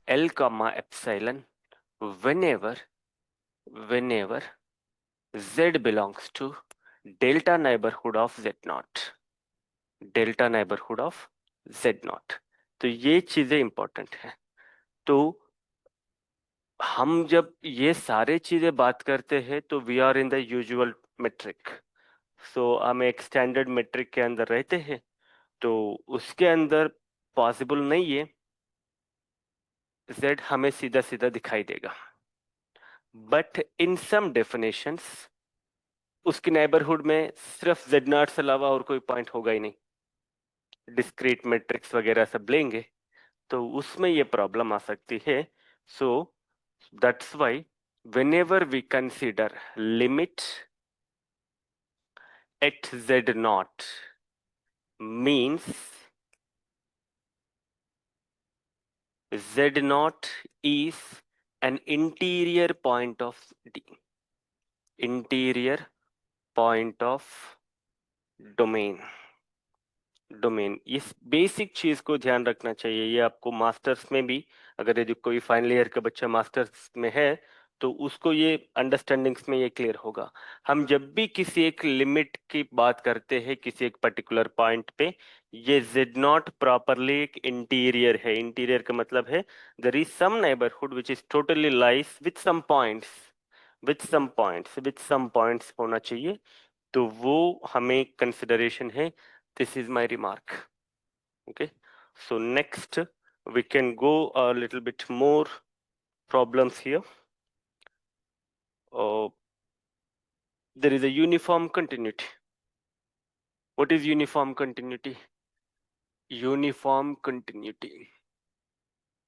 L comma epsilon whenever z belongs to delta neighborhood of z naught, delta neighborhood of z naught. तो ये चीजें इंपॉर्टेंट है. तो हम जब ये सारे चीजें बात करते हैं तो we are in the usual metric. So हम एक स्टैंडर्ड मेट्रिक के अंदर रहते हैं, तो उसके अंदर पॉसिबल नहीं है z हमें सीधा सीधा दिखाई देगा, बट इन सम डेफिनेशंस उसके नेबरहुड में सिर्फ z नॉट से अलावा और कोई पॉइंट होगा ही नहीं. डिस्क्रीट मैट्रिक्स वगैरह सब लेंगे तो उसमें ये प्रॉब्लम आ सकती है. So that's why whenever we consider limit at z naught means z naught is an interior point of D, interior point of domain. इस बेसिक चीज को ध्यान रखना चाहिए. ये आपको मास्टर्स में भी, अगर यदि कोई फाइनल ईयर का बच्चा मास्टर्स में है तो उसको ये अंडरस्टैंडिंग्स में ये क्लियर होगा। हम जब भी किसी एक लिमिट की बात करते हैं किसी एक पर्टिकुलर पॉइंट पे, ये z नॉट प्रॉपरली एक इंटीरियर है। इंटीरियर का मतलब है there is some neighbourhood which is totally lies with some points, with some points होना चाहिए। तो वो हमें कंसिडरेशन है। This is my remark. Okay, so next we can go a little bit more problems here. uh, there is a uniform continuity. What is uniform continuity? Uniform continuity.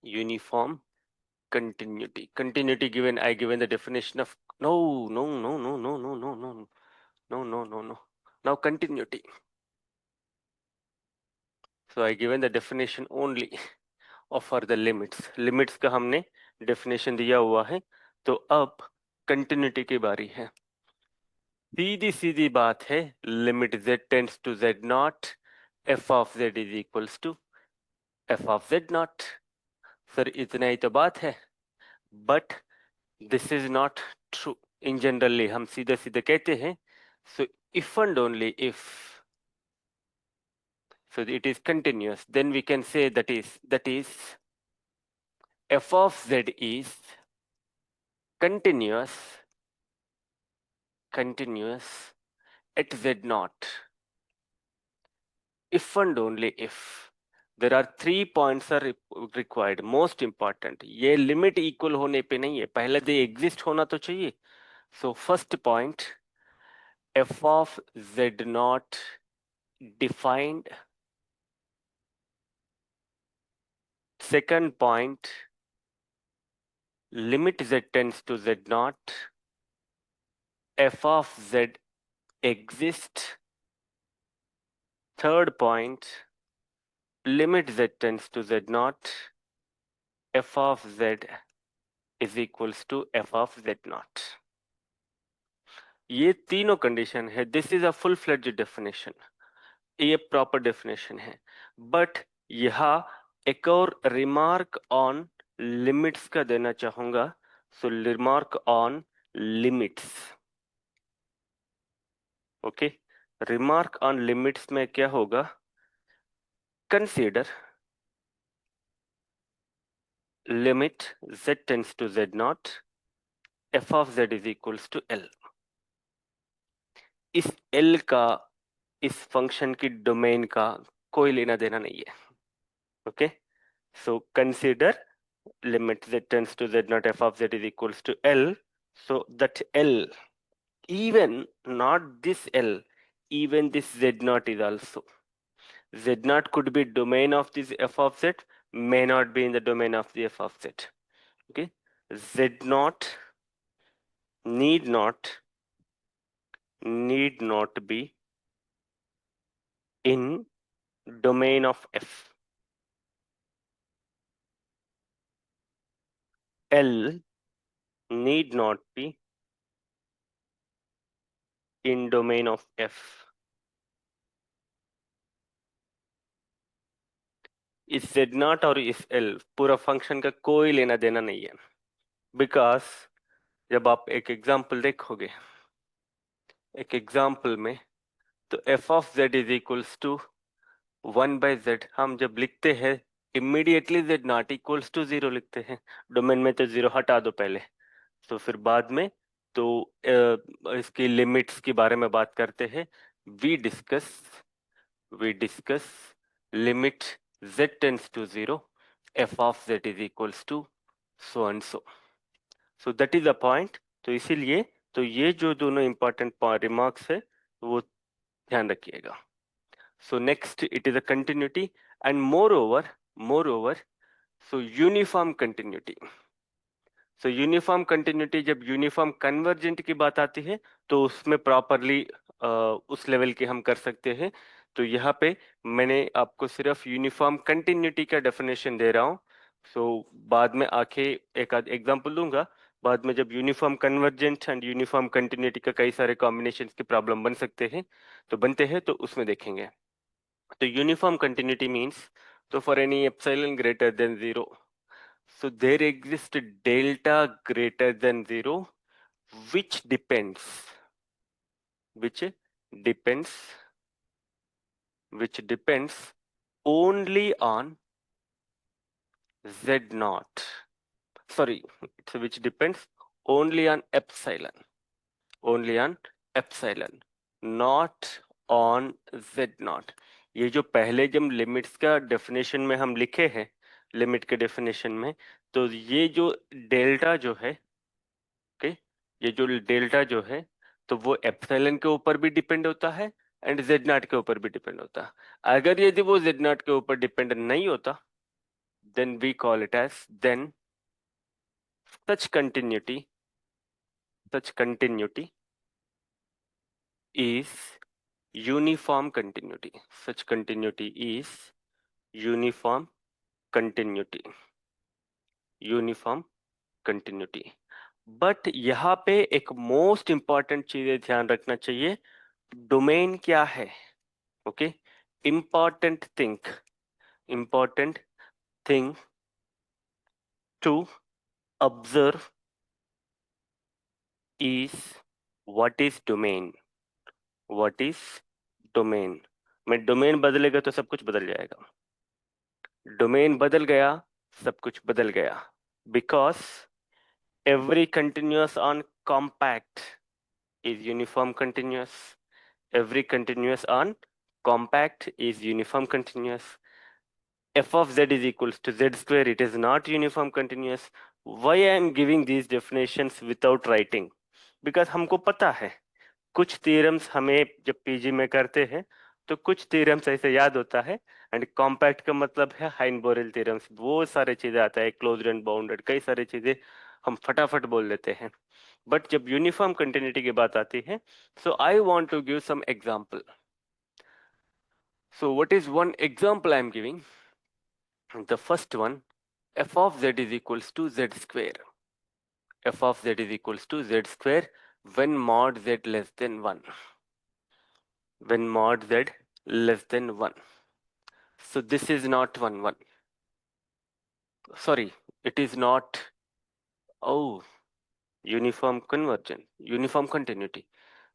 Uniform continuity. Continuity given, I given the definition of no, no, no, no, no, no, no, no, no, no, no, no. Now continuity. So I given the definition only of for the limits. Limits का हमने definition दिया हुआ है। तो अब continuity की बारी है। सीधी सीधी बात है, limit z tends to z naught, f of z is equals to f of z naught. Sir इतना ही तो बात है, but this is not true. In generally हम सीधे सीधे कहते हैं, so if and only if so it is continuous, then we can say that is f of z is continuous at z naught if and only if there are 3 points are required. Most important, ये limit equal होने पे नहीं है, पहले they exist होना तो चाहिए। So first point, f of z naught defined. Second point, limit z tends to z naught, f of z exists. Third point, limit z tends to z naught, f of z is equals to f of z naught. ये तीनों condition है। This is a full fledged definition, ये proper definition है। But यहाँ एक और remark on limits का देना चाहूंगा। So remark on limits. Okay, remark on limits में क्या होगा? Consider limit z tends to z naught, f of z is equals to l। इस l का इस फंक्शन की डोमेन का कोई लेना देना नहीं है। Okay, so consider limit z tends to z naught, f of z is equals to l. So that l, even not this l, even this z naught is also. Z naught could be domain of this f of z, may not be in the domain of the f of z. Okay, z naught need not be in domain of f. L need not be in domain of f. इस z not और इस l पूरा function का कोई लेना देना नहीं है। बिकॉज जब आप एक एग्जाम्पल देखोगे, एक एग्जाम्पल में, तो f of z is equals to 1/z हम जब लिखते हैं immediately z naught equals to 0 लिखते हैं। डोमेन में तो 0 हटा दो पहले, तो फिर बाद में तो इसकी लिमिट्स के बारे में बात करते हैं। We discuss limit z tends to 0, f of z is equals to so and so. So that is the point. तो इसीलिए तो ये जो दोनों इंपॉर्टेंट रिमार्क्स है वो ध्यान रखिएगा। So next it is a continuity, and moreover, so uniform continuity. So uniform continuity जब यूनिफॉर्म कन्वर्जेंट की बात आती है तो उसमें प्रॉपरली उस लेवल के हम कर सकते हैं। तो यहाँ पे मैंने आपको सिर्फ यूनिफॉर्म कंटिन्यूटी का डेफिनेशन दे रहा हूँ। सो बाद में आके एक आध एग्जांपल दूंगा। बाद में जब uniform convergent and uniform continuity का कई सारे कॉम्बिनेशंस के प्रॉब्लम बनते हैं तो उसमें देखेंगे। तो यूनिफॉर्म कंटिन्यूटी मीन्स, तो for any epsilon greater then 0, So there exists delta greater than 0, which depends, which depends, which depends only on Z naught. Sorry, so which depends only on epsilon, only on epsilon, not on Z naught. ये जो पहले जब limits का definition में हम लिखे हैं, limit के डेफिनेशन में, तो ये जो डेल्टा जो है, ओके, ये जो डेल्टा जो है, तो वो एप्सिलॉन के ऊपर भी डिपेंड होता है एंड जेड नॉट के ऊपर भी डिपेंड होता है। अगर यदि वो जेड नॉट के ऊपर डिपेंड नहीं होता, then we call it as, then such continuity, such continuity is uniform continuity. Such continuity is uniform continuity, uniform continuity. But यहाँ पे एक मोस्ट इंपॉर्टेंट चीज ध्यान रखना चाहिए, डोमेन क्या है। Okay, important thing, important thing to observe is what is domain, what is domain। में डोमेन बदलेगा तो सब कुछ बदल जाएगा, डोमेन बदल गया सब कुछ बदल गया, because every continuous on compact is uniform continuous, every continuous on compact is uniform continuous, f of z is equals to z square, it is not uniform continuous। why I am giving these definitions without writing, because हमको पता है कुछ theorems हमें जब PG में करते हैं तो कुछ थ्योरम्स ऐसे याद होता है, एंड कॉम्पैक्ट का मतलब है हाइन-बोरेल थ्योरम्स, वो सारे चीजें आता है, क्लोज्ड एंड बाउंडेड, कई सारी चीजें हम फटाफट बोल लेते हैं। बट जब यूनिफॉर्म कंटिन्यूटी की बात आती है, so I want to give some example। So what is one example I am giving? The first one, f of z is equals to z square, f of z is equals to z square when mod z less than 1, when mod z less than 1। So this is not 1 1, sorry, it is not, oh, uniform convergence, uniform continuity,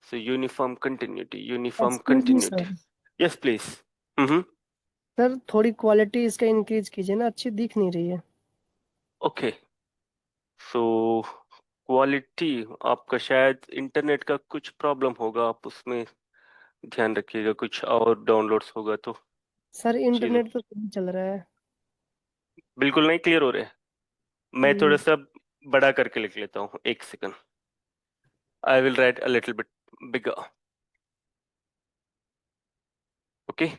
so uniform continuity, uniform excuse me continuity। Sir. Yes please। mm-hmm। Sir थोड़ी quality इसका increase कीजिए ना, अच्छी दिख नहीं रही है। Okay, so quality आपका शायद इंटरनेट का कुछ प्रॉब्लम होगा, आप उसमें ध्यान रखिएगा, कुछ और डाउनलोड्स होगा तो सर चीज़ इंटरनेट तो सही चल रहा है। बिल्कुल नहीं क्लियर हो रहे हैं। मैं थोड़ा हम्म। सा बड़ा करके लिख लेता हूँ, एक second, I will right a little bit bigger. Okay,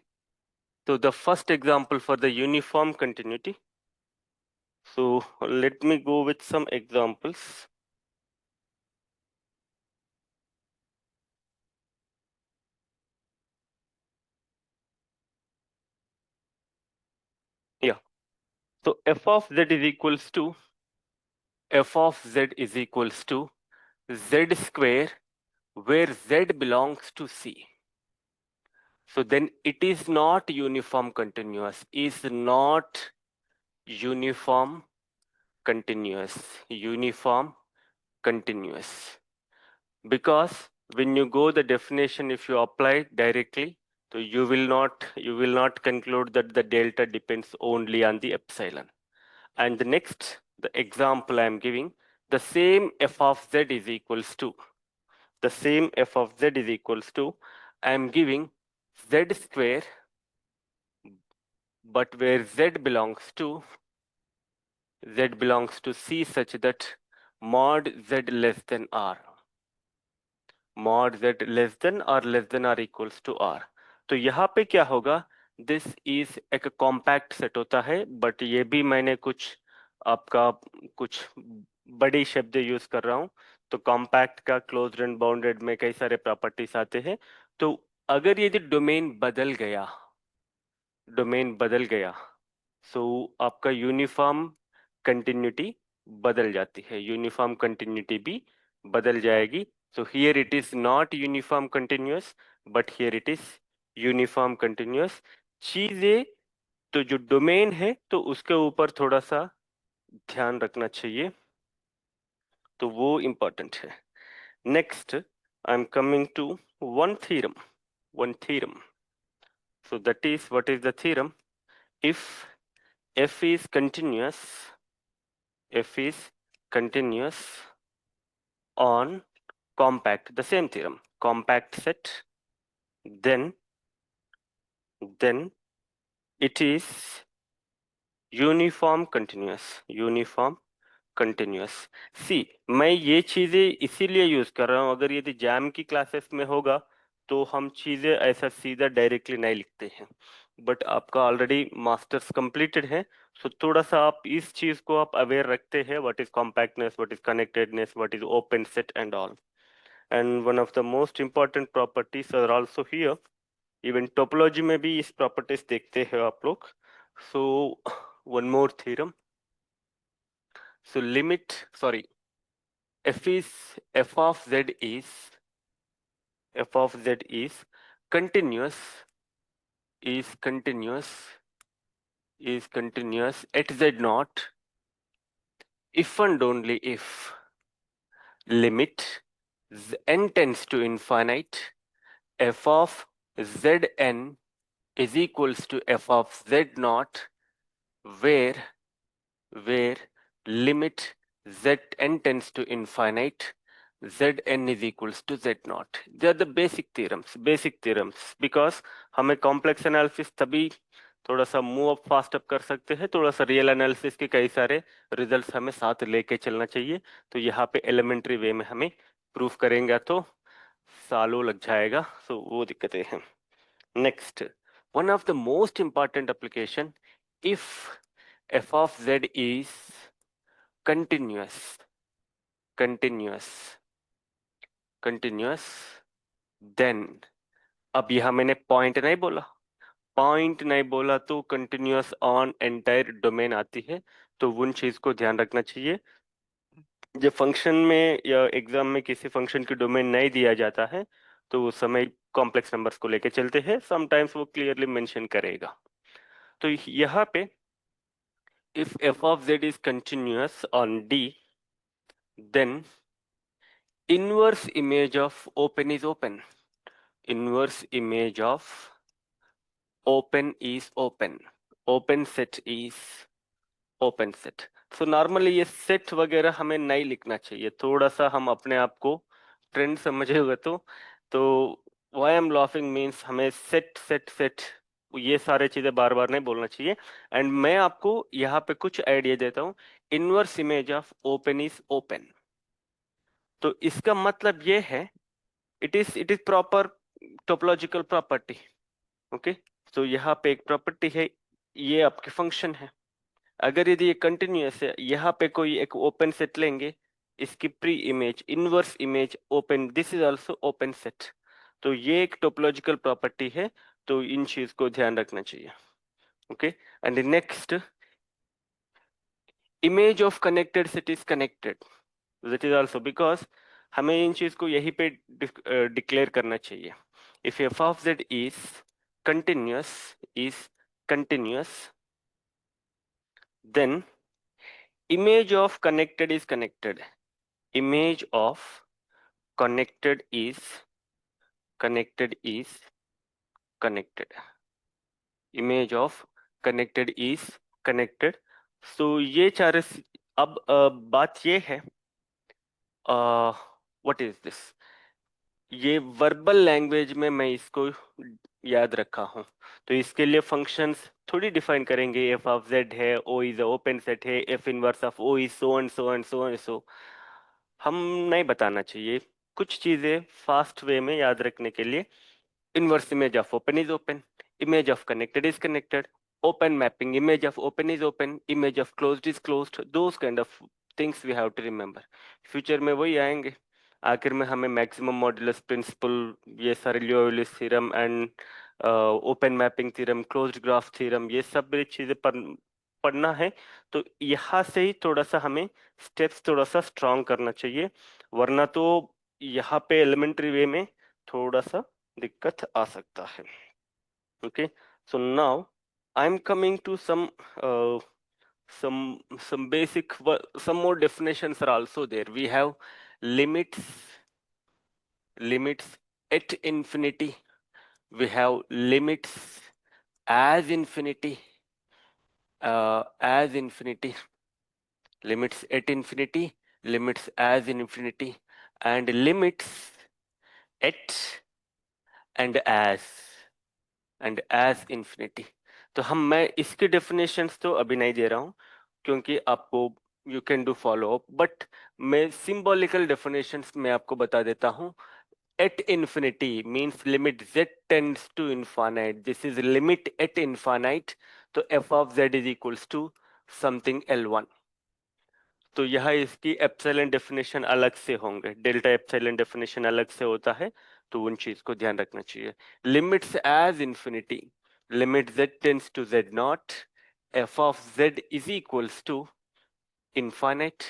so the first example for the uniform continuity, so let me go with some examples। yeah, so f of z is equals to, f of z is equals to z square where z belongs to C। So then it is not uniform continuous, is not uniform continuous, uniform continuous. Because when you go the definition, if you apply it directly, so you will not conclude that the delta depends only on the epsilon। And the next, the example I am giving, the same f of z is equals to, the same f of z is equals to, I am giving z square, but where z belongs to C such that mod z less than r, mod z less than or equals to r। तो यहाँ पे क्या होगा, this is एक compact set होता है, but ये भी मैंने कुछ आपका कुछ बड़ी शब्द यूज कर रहा हूँ। तो कॉम्पैक्ट का क्लोज्ड एंड बाउंडेड में कई सारे प्रॉपर्टीज आते हैं। तो अगर यदि डोमेन बदल गया, डोमेन बदल गया, सो आपका यूनिफॉर्म कंटिन्यूटी बदल जाती है, यूनिफॉर्म कंटिन्यूटी भी बदल जाएगी। So here it is not uniform continuous, but here it is uniform continuous. चीजें, तो जो डोमेन है तो उसके ऊपर थोड़ा सा ध्यान रखना चाहिए, तो वो इम्पोर्टेंट है। Next I am coming to one theorem, one theorem. So that is, what is the theorem? If f is continuous, f is continuous on compact, the same theorem, compact set, then it is uniform continuous, uniform continuous. सी, मैं ये चीजें इसीलिए use कर रहा हूँ, अगर यदि jam की क्लासेस में होगा तो हम चीजें ऐसा सीधा डायरेक्टली नहीं लिखते हैं, बट आपका ऑलरेडी मास्टर्स कंप्लीटेड है, सो थोड़ा सा आप इस चीज को आप अवेयर रखते हैं, what is compactness, what is connectedness, what is open set and all, and one of the most important properties are also here, even topology में भी इस प्रॉपर्टीज देखते हैं आप लोग। So one more theorem, so limit, sorry, f is, f of z is, f of z is continuous, is continuous, is continuous at z naught if and only if limit n tends to infinite, f of zn is equals to f of z naught, where limit zn tends to infinite, zn is equals to z naught. They are the basic theorems, because हमें complex analysis तभी थोड़ा सा move up fast up कर सकते हैं, थोड़ा सा real analysis के कई सारे रिजल्ट्स हमें साथ लेके चलना चाहिए, तो यहाँ पे एलिमेंट्री वे में हमें प्रूफ करेंगे तो सालों लग जाएगा, तो वो दिक्कतें हैं। Next, one of the most important application, if f of z is continuous, continuous, continuous, then, अब यहाँ मैंने पॉइंट नहीं बोला, पॉइंट नहीं बोला तो कंटिन्यूअस ऑन एंटायर डोमेन आती है, तो उन चीज को ध्यान रखना चाहिए। जब फंक्शन में या एग्जाम में किसी फंक्शन की डोमेन नहीं दिया जाता है तो उस समय कॉम्प्लेक्स नंबर्स को लेके चलते हैं, समटाइम्स वो क्लियरली मेंशन करेगा। तो यहाँ पे if f of z is continuous on D, then inverse image of open is open, inverse image of open is open, open set is open set. So normally ये set वगैरह हमें नहीं लिखना चाहिए, थोड़ा सा हम अपने आप को ट्रेंड समझे हुए तो why I'm laughing means हमें सेट सेट सेट ये सारे चीजें बार बार नहीं बोलना चाहिए। एंड मैं आपको यहाँ पे कुछ आइडिया देता हूँ, inverse image of open is open, तो इसका मतलब ये है, it is proper topological property. Okay, तो यहाँ पे एक प्रॉपर्टी है, ये आपके फंक्शन है, अगर यदि ये कंटिन्यूअस है, यहाँ पे कोई एक ओपन सेट लेंगे, इसकी pre image inverse image open, this is also open set, तो ये एक टोपोलॉजिकल प्रॉपर्टी है, तो इन चीज को ध्यान रखना चाहिए। Okay, and next, image of connected set is connected, that is also because हमें इन चीज को यहीं पे डिक्लेयर करना चाहिए। If F of Z is continuous, is continuous, then image of connected is connected, image of connected is connected is connected, image of connected is connected। so ये चार अब बात ये है, व्हाट इज दिस, ये verbal language में मैं इसको याद रखा हूँ, तो इसके लिए फंक्शंस थोड़ी डिफाइन करेंगे, एफ ऑफ जेड है, ओ इज ओपन सेट है, F inverse of O is so and so and so and so, हम नहीं बताना चाहिए, कुछ चीजें फास्ट वे में याद रखने के लिए, inverse image of open is open, image of connected is connected, open mapping, image of open is open, image of closed is closed, those kind of things we have to remember। Future में वही आएंगे, आखिर में हमें maximum modulus principle, ये सारे Liouville's theorem and open mapping theorem, closed graph theorem, ये सब चीजें पढ़ना है, तो यहाँ से ही थोड़ा सा हमें स्टेप्स थोड़ा सा स्ट्रॉन्ग करना चाहिए, वरना तो यहाँ पे एलिमेंट्री वे में थोड़ा सा दिक्कत आ सकता है। Okay, so now I am coming to some some basic some more definitions are also there. We have limits at infinity. We have limits as infinity, limits at infinity, limits as infinity, and limits at and as infinity. तो मैं इसकी definitions तो अभी नहीं दे रहा हूँ क्योंकि आपको you can do follow up, but मैं सिंबॉलिकल डेफिनेशंस में आपको बता देता हूँ. At infinity means limit z tends to infinite. This is limit at infinite. तो f of z is equals to something L1. तो यह इसकी एप्सिलॉन डेफिनेशन अलग से होंगे, डेल्टा एप्सिलॉन डेफिनेशन अलग से होता है, तो उन चीज को ध्यान रखना चाहिए. Limits as infinity, limit z tends to z naught, f of z is equals to infinite.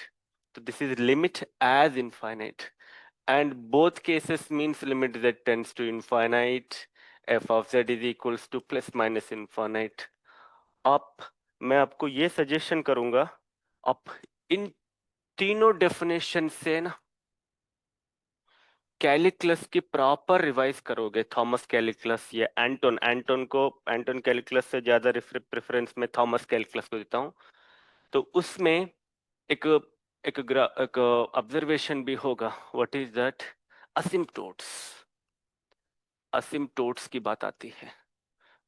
So this is limit as infinite, and both cases means limit z tends to infinite, f of z is equals to plus minus infinite. अब मैं आपको ये suggestion करूंगा, आप इन तीनों definition से ना कैलिकुलस की प्रॉपर रिवाइज करोगे. थॉमस कैलिकुलस या एंटोन कैलिकुलस से ज्यादा प्रेफरेंस में थॉमस कैलिकुलस को देता हूं. तो उसमें एक एक ऑब्जर्वेशन भी होगा. What is that? Asymptotes, asymptotes की बात आती है,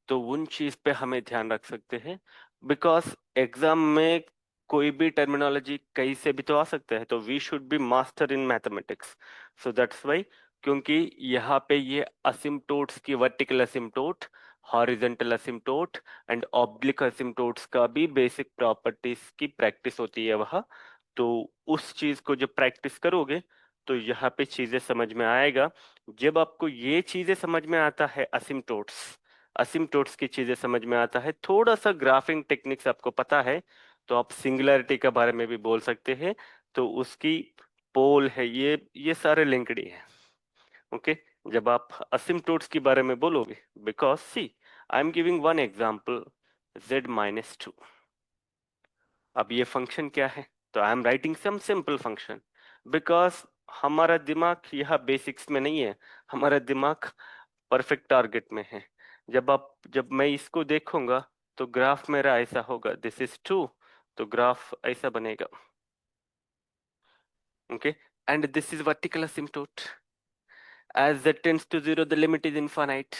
तो उन चीज पे हमें ध्यान रख सकते हैं. बिकॉज एग्जाम में कोई भी टर्मिनोलॉजी कहीं से भी तो आ सकता है, तो we should be master in mathematics. So that's why, क्योंकि यहाँ पे ये असिम्प्टोट्स की vertical asymptote, horizontal asymptote and oblique asymptotes का भी बेसिक प्रॉपर्टीज की प्रैक्टिस होती है वह. तो उस चीज को जब प्रैक्टिस करोगे तो यहाँ पे चीजें समझ में आएगा. जब आपको ये चीजें समझ में आता है, असिम्प्टोट्स की चीजें समझ में आता है, थोड़ा सा ग्राफिंग टेक्निक्स आपको पता है, तो आप सिंगुलैरिटी के बारे में भी बोल सकते हैं. तो उसकी पोल है, ये सारे लिंक्ड ही है. ओके, जब आप असिम्प्टोट्स के बारे में बोलोगे, because see I am giving one example, z-2. अब ये फंक्शन क्या है? तो I am writing some simple function, because हमारा दिमाग यहाँ बेसिक्स में नहीं है, हमारा दिमाग परफेक्ट टारगेट में है. जब मैं इसको देखूंगा तो ग्राफ मेरा ऐसा होगा, दिस इज 2, तो ग्राफ ऐसा बनेगा. Okay, and this is vertical asymptote. as z tends to 0 the limit is infinite.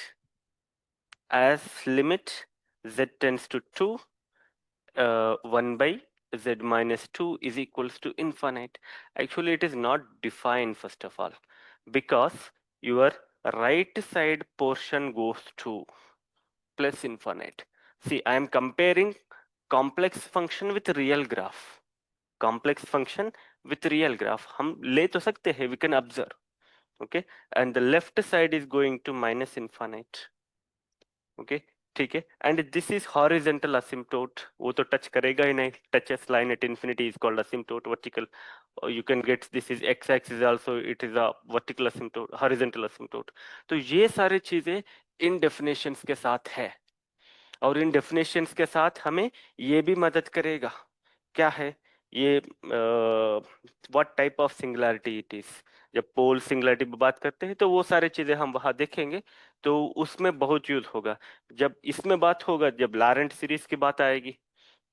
As limit z tends to 2, 1 by z minus 2 is equals to infinite. Actually it is not defined first of all, because your right side portion goes to plus infinite. See, I am comparing complex function with real graph. Complex function with real graph. हम ले तो सकते हैं, we can observe. Okay, and the left side is going to minus infinite. Okay, ठीक है. And this is horizontal asymptote. वो तो touch करेगा ही नहीं. Touches line at infinity is called asymptote. Vertical, you can get this is x-axis also. It is a vertical asymptote, horizontal asymptote. तो ये सारी चीजें इन definitions के साथ है, और इन डेफिनेशंस के साथ हमें ये भी मदद करेगा. क्या है ये? What type of singularity it is. जब पोल सिंगुलैरिटी की बात करते हैं तो वो सारी चीजें हम वहां देखेंगे, तो उसमें बहुत यूज होगा. जब इसमें बात होगा, जब लॉरेंट सीरीज की बात आएगी,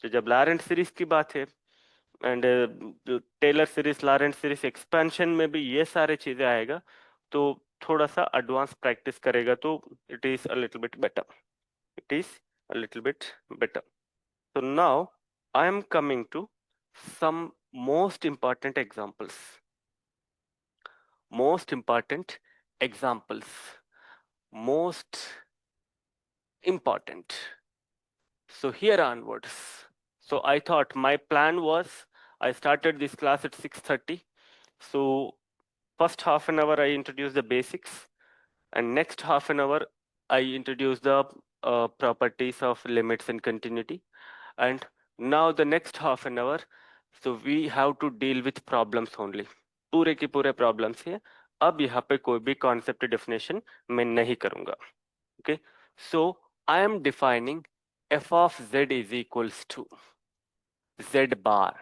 तो जब लॉरेंट सीरीज की बात है and Taylor series, Laurent series expansion में भी ये सारे चीजें आएगा, तो थोड़ा सा एडवांस प्रैक्टिस करेगा तो it is a little bit better. It is a little bit better. So now I am coming to some most important examples. Most important examples. Most important. So here onwards. So I thought my plan was I started this class at 6:30. So first half an hour I introduced the basics, and next half an hour I introduce the properties of limits and continuity. And now the next half an hour, so we have to deal with problems only. पूरे के पूरे problems है. अब यहाँ पे कोई भी concept definition मैं नहीं करूंगा. Okay, so I M defining f of z is equals to. z bar.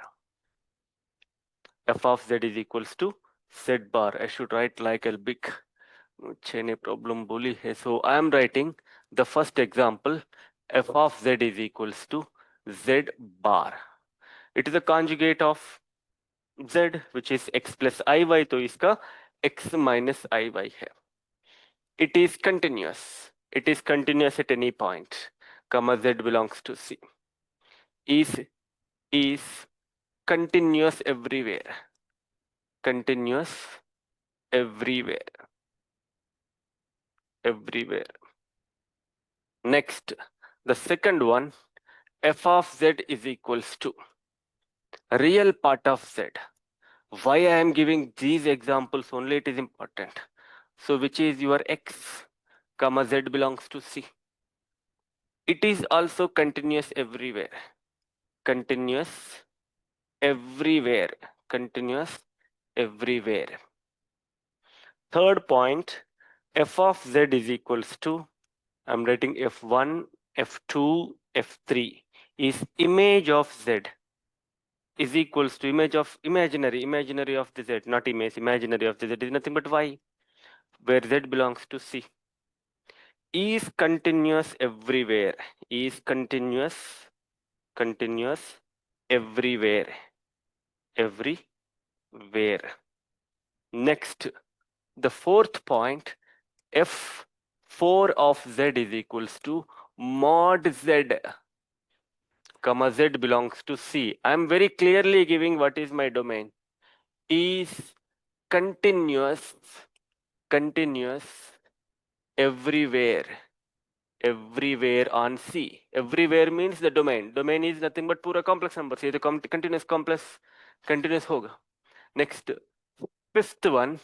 F of z is equals to z bar. I should write like a big chain problem bully hai. So I am writing the first example. F of z is equals to z bar. It is a conjugate of z, which is x plus iy. तो इसका x minus iy है. It is continuous. It is continuous at any point, comma z belongs to C. Is continuous everywhere. Continuous everywhere. Everywhere. Next, the second one, f of z is equals to real part of z. Why I am giving these examples only, it is important. So which is your x, comma z belongs to C. It is also continuous everywhere. Continuous everywhere. Continuous everywhere. Third point, f of z is equals to, I'm writing f1, f2, f3 is image of z is equals to image of imaginary of the z, not image, imaginary of the z is nothing but y, where z belongs to C. Is continuous everywhere. Is continuous everywhere. Everywhere. Next, the fourth point, f4 of z is equals to mod z, comma z belongs to C. I am very clearly giving what is my domain. Is continuous everywhere. Everywhere on C. Everywhere means the domain. Domain is nothing but पूरा complex number. So ये तो continuous होगा. Next, fifth one,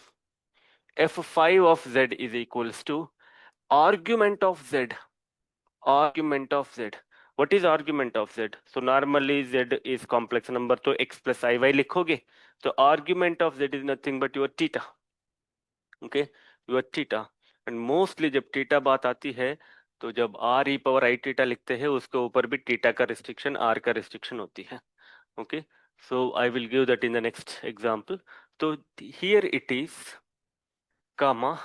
f5 of z is equals to argument of z. Argument of z. What is argument of z? So normally z is complex number, तो x plus iy लिखोगे. So argument of z is nothing but your theta. Okay, your theta. And mostly जब theta बात आती है, तो जब r e power i theta लिखते हैं, उसके ऊपर भी थीटा का रिस्ट्रिक्शन, r का रिस्ट्रिक्शन होती है. Okay, so I will give that in the next example. So here it is, comma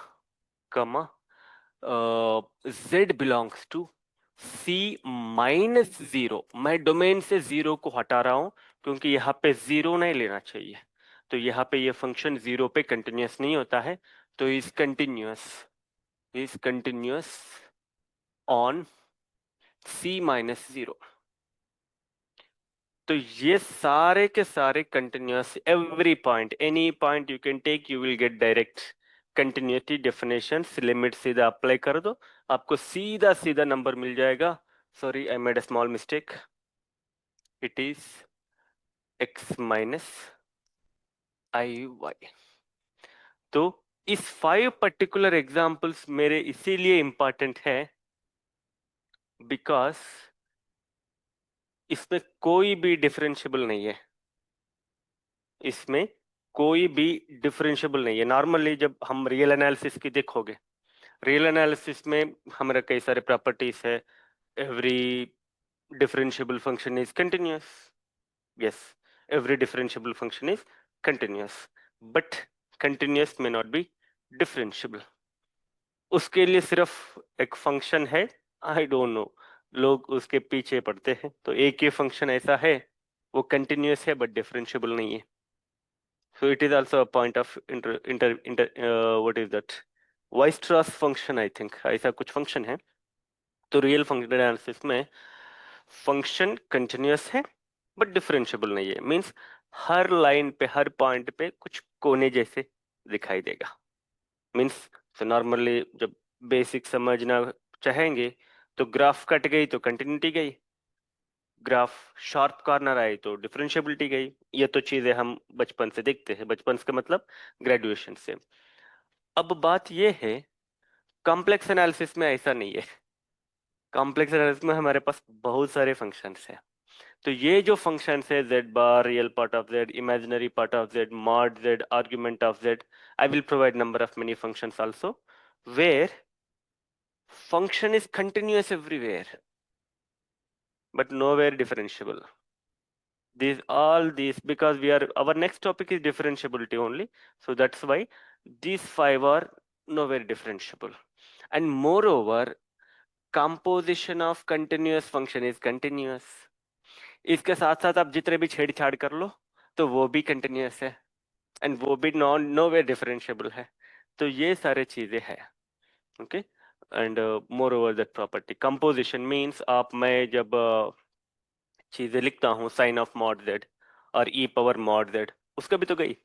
z belongs to C minus 0. मैं डोमेन से 0 को हटा रहा हूं क्योंकि यहाँ पे 0 नहीं लेना चाहिए. तो यहाँ पे ये फंक्शन 0 पे कंटिन्यूस नहीं होता है. तो is continuous on C minus 0. तो ये सारे के सारे continuous, every point, any point you can take, you will get direct continuity definition. Limit सीधा अप्लाई कर दो, आपको सीधा सीधा नंबर मिल जाएगा. Sorry, I made a small mistake. It is x minus I Y. तो इस 5 पर्टिकुलर एग्जाम्पल्स मेरे इसीलिए इंपॉर्टेंट है बिकॉज इसमें कोई भी डिफरेंशिएबल नहीं है. इसमें कोई भी डिफरेंशिएबल नहीं है. नॉर्मली जब हम रियल एनालिसिस की देखोगे, रियल एनालिसिस में हमारे कई सारे प्रॉपर्टीज है. Every differentiable function is continuous. Yes, every differentiable function is continuous, but continuous में नॉट बी डिफरेंशिएबल. उसके लिए सिर्फ एक फंक्शन है, आई डोंट नो, लोग उसके पीछे पड़ते हैं. तो एक ही फंक्शन ऐसा है, वो कंटिन्यूअस है बट डिफरेंशिएबल नहीं है. So it is also a point of what is that? Weierstrass function, I think. ऐसा कुछ फंक्शन है. तो रियल फंक्शन एनालिसिस में फंक्शन कंटिन्यूअस है बट डिफरेंशिएबल नहीं है. मींस हर लाइन पे, हर पॉइंट पे कुछ कोने जैसे दिखाई देगा. मींस so नॉर्मली जब बेसिक समझना चाहेंगे तो ग्राफ कट गई तो कंटिन्यूटी गई, ग्राफ शार्प कॉर्नर आई तो डिफरेंशिएबिलिटी गई. ये तो चीजें हम बचपन से देखते हैं. बचपन का मतलब ग्रेजुएशन से. अब बात ये है, कॉम्प्लेक्स एनालिसिस में ऐसा नहीं है. कॉम्प्लेक्स एनालिसिस में हमारे पास बहुत सारे फंक्शंस हैं. तो ये जो फंक्शंस है, z bar, real part of z, imaginary part of z, mod z, argument of z, I will provide number of many functions also where function is continuous everywhere but nowhere differentiable. these because our next topic is differentiability only, so that's why these five are nowhere differentiable. And moreover, composition of continuous function is continuous. इसके साथ साथ आप जितने भी छेड़छाड़ कर लो तो वो भी कंटिन्यूस है, एंड वो भी नोवे डिफरेंशिएबल है. तो ये सारे चीजें हैं. Okay. And more over that property composition means मैं जब चीजें लिखता हूँ साइन ऑफ मॉड जेड और ई पावर मॉड जेड, उसका भी तो गई.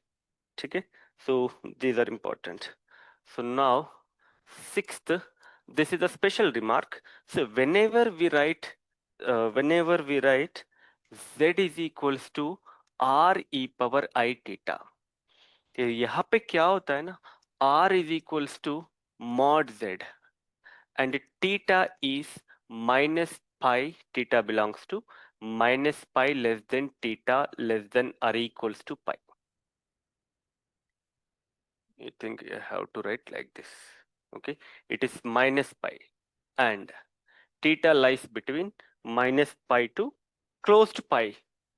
ठीक है. So these are important. So now sixth, this is a special remark. So whenever we write z is equals to r e power I theta, तो यहाँ पे क्या होता है ना, r is equals to mod z and theta is minus pi, theta belongs to minus pi less than theta less than or equals to pi. You think you have to write like this. Okay, it is minus pi and theta lies between minus pi to close to pi.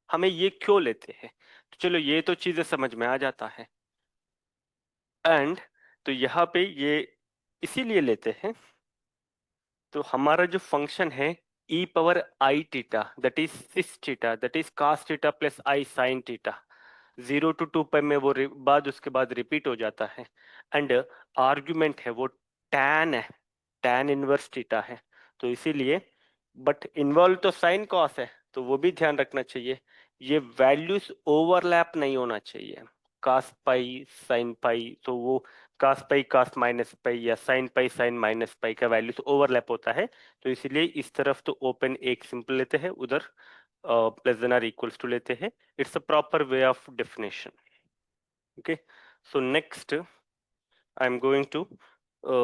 हमें ये क्यों लेते हैं, तो चलो ये तो चीजें समझ में आ जाता है. एंड तो यहाँ पे ये इसीलिए लेते हैं, तो हमारा जो फंक्शन है e power I theta that is sis theta that is cos theta plus I sine theta, 0 to 2 पाई में वो बाद उसके बाद रिपीट हो जाता है. एंड आर्ग्यूमेंट है वो tan है, tan इनवर्स थीटा है. तो इसीलिए, बट इन्वॉल्व तो साइन कॉस है, तो वो भी ध्यान रखना चाहिए. ये वैल्यूज ओवरलैप नहीं होना चाहिए. cos पाई साइन पाई, तो वो cos पाई cos माइनस पाई या sine pi sine minus pi का वैल्यूज ओवरलैप होता है. तो इसीलिए इस तरफ तो ओपन एक सिंपल लेते हैं, उधर less than or equals to लेते हैं. It's a proper way of definition. Okay. So next, I'm going to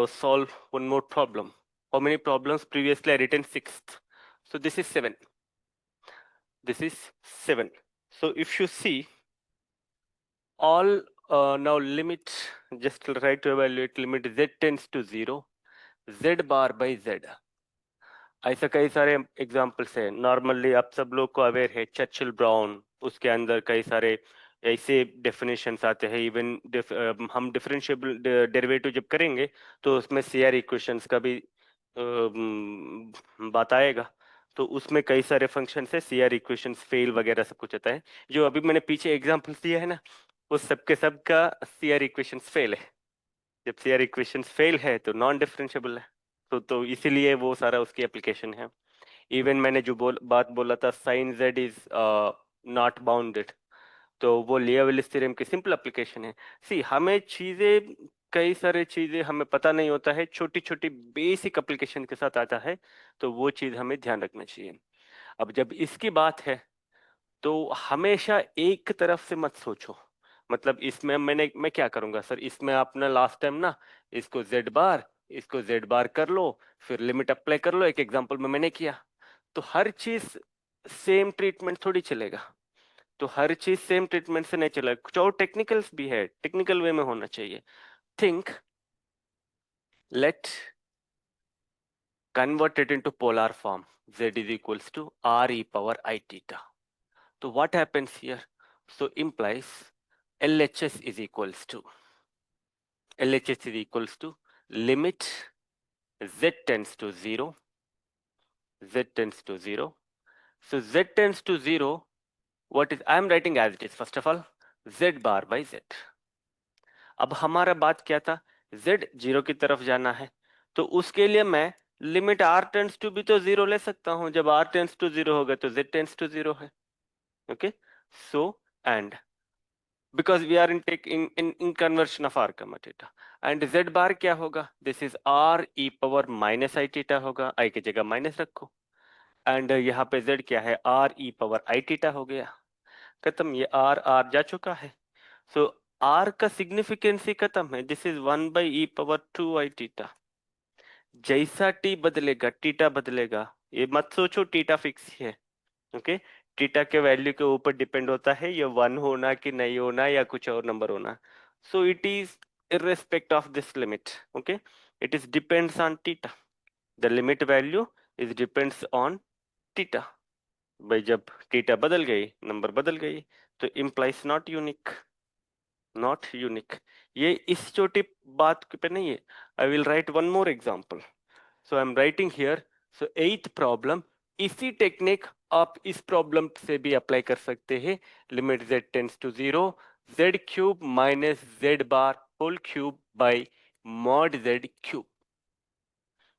solve one more problem. How many problems previously I written? Sixth. So this is 7. This is 7. So if you see all now limit, just try to evaluate limit z tends to 0, z bar by z. ऐसा कई सारे examples है. Normally आप सब लोग को aware है Churchill brown, उसके अंदर कई सारे ऐसे डेफिनेशंस आते हैं. इवन हम डिफरेंशिएबल डेरिवेटिव जब करेंगे तो उसमें सीआर इक्वेशंस का भी बात आएगा. तो उसमें कई सारे फंक्शंस है, सीआर इक्वेशंस फेल वगैरह सब कुछ आता है. जो अभी मैंने पीछे एग्जाम्पल्स दिया है ना, वो सबके सब का सीआर इक्वेशंस फेल है. जब सीआर इक्वेशंस फेल है तो नॉन डिफरेंशिएबल है. तो इसीलिए वो सारा उसकी एप्लीकेशन है. इवन मैंने जो बात बोला था sine Z is not bounded, तो वो लियाविलिस थ्योरम की सिंपल एप्लीकेशन है. सी हमें चीजें, कई सारे चीजें हमें पता नहीं होता है, छोटी छोटी बेसिक एप्लीकेशन के साथ आता है, तो वो चीज हमें ध्यान रखना चाहिए. अब जब इसकी बात है तो हमेशा एक तरफ से मत सोचो. मतलब इसमें मैं क्या करूंगा सर, इसमें आपने लास्ट टाइम ना इसको जेड बार कर लो, फिर लिमिट अप्लाई कर लो, एक एग्जांपल में मैंने किया. तो हर चीज सेम ट्रीटमेंट थोड़ी चलेगा. तो हर चीज सेम ट्रीटमेंट से नहीं चलेगा, कुछ और टेक्निकल्स भी है, टेक्निकल वे में होना चाहिए. Think, let convert it into polar form. Z is equals to r e power I theta. So what happens here? So implies LHS is equals to limit z tends to 0. Z tends to 0. So z tends to 0. What is, I am writing as it is. First of all, z bar by z. अब हमारा बात क्या था, z 0 की तरफ जाना है, तो उसके लिए मैं लिमिट r टेंड्स टू भी तो 0 ले सकता हूं. जब r टेंड्स टू 0 होगा तो z टेंड्स टू 0 है. Okay. So and because we are in conversion of r comma theta, and z bar क्या होगा, this is r e power minus I theta होगा, i की जगह माइनस रखो, and यहाँ पे z क्या है, r e power I theta हो गया. खत्म, ये r जा चुका है. सो r का सिग्निफिकेंस ही खत्म है. This is 1/e⁻²i theta. जैसा t बदलेगा थीटा बदलेगा. ये मत सोचो थीटा फिक्स ही है. ओके. थीटा के वैल्यू के ऊपर डिपेंड होता है ये 1 होना कि नहीं होना या कुछ और नंबर होना. सो it is irrespect of this limit. Okay, it is depends on theta. The limit value is depends on theta. भाई जब थीटा बदल गई, नंबर बदल गई, तो implies not unique, not unique. ये इस छोटी बात पे नहीं है। I will write one more example. So I am writing here, so eighth problem, इसी टेक्निक आप इस प्रॉब्लम से भी अप्लाई कर सकते हैं। Limit z tends to 0, z cube minus z bar whole cube by mod z cube,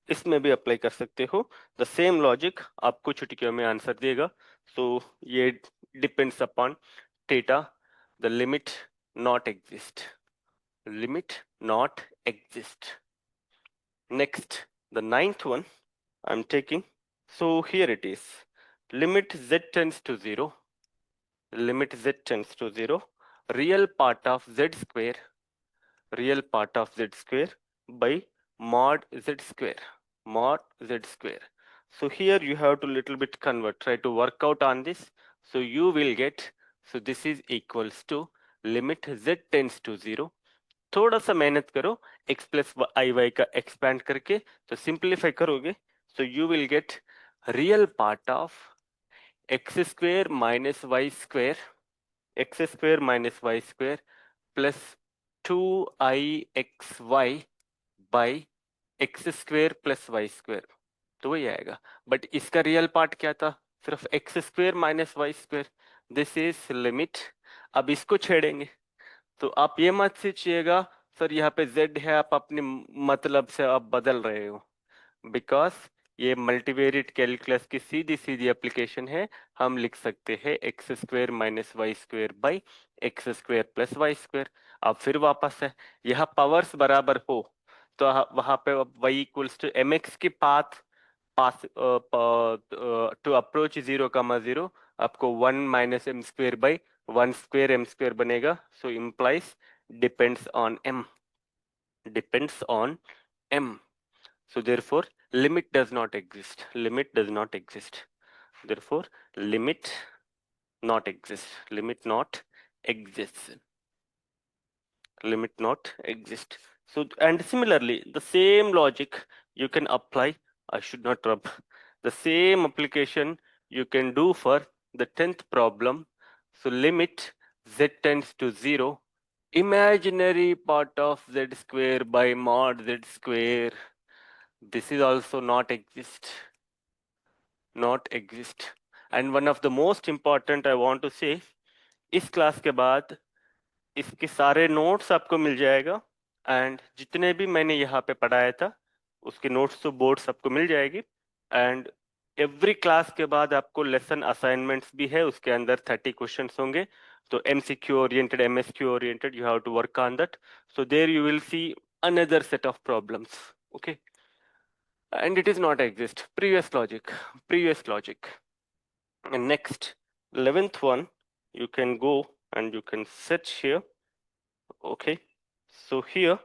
इसमें भी अप्लाई कर सकते हो। द सेम लॉजिक आपको चुटकियों में आंसर देगा। सो ये depends upon theta, the limit not exist, limit not exist. Next, the ninth one I'm taking. So here it is. Limit z tends to 0. Limit z tends to 0. Real part of z square. Real part of z square by mod z square. Mod z square. So here you have to little bit convert. Try to work out on this. So you will get. So this is equals to limit z tends to 0. थोड़ा सा मेहनत करो, x plus आई Y का expand करके, तो simplify करोगे, so you will get real part of X square minus Y square, X square minus Y square plus 2i(xy) by X square plus Y square, तो वही आएगा। बट इसका real part क्या था? सिर्फ X square minus Y square. This is limit. अब इसको छेड़ेंगे, तो आप ये मत सोचिएगा सर यहाँ पे z है, आप अपने मतलब से आप बदल रहे हो, बिकॉज ये मल्टीवेरिएट कैलकुलस की सीधी सीधी एप्लीकेशन है। हम लिख सकते हैं X square minus Y square by X square plus Y square. अब फिर वापस है, यहाँ पावर्स बराबर हो तो वहां पे y equals to M X की पाथ पास टू अप्रोच 0,0 आपको 1 minus M square by 1 square M square बनेगा। So implies depends on m, depends on m. So therefore limit does not exist, limit does not exist, therefore limit not exist, limit not exists, limit not exist. So and similarly the same logic you can apply, I should not rub, the same application you can do for the 10th problem. So limit z tends to 0, imaginary part of z square by mod z square, this is also not exist, not exist. And one of the most important I want to say, इस class के बाद इसके सारे notes आपको मिल जाएगा, and जितने भी मैंने यहाँ पे पढ़ाया था उसके नोट्स तो बोर्ड सबको मिल जाएगी। एंड एवरी क्लास के बाद आपको लेसन असाइनमेंट्स भी है, उसके अंदर 30 क्वेश्चंस होंगे, तो MCQ oriented, MSQ oriented, you have to work on that. So there you will see another set of problems, okay, and it is not exist, previous logic, previous logic. And next 11th one you can go and you can search here, okay. So here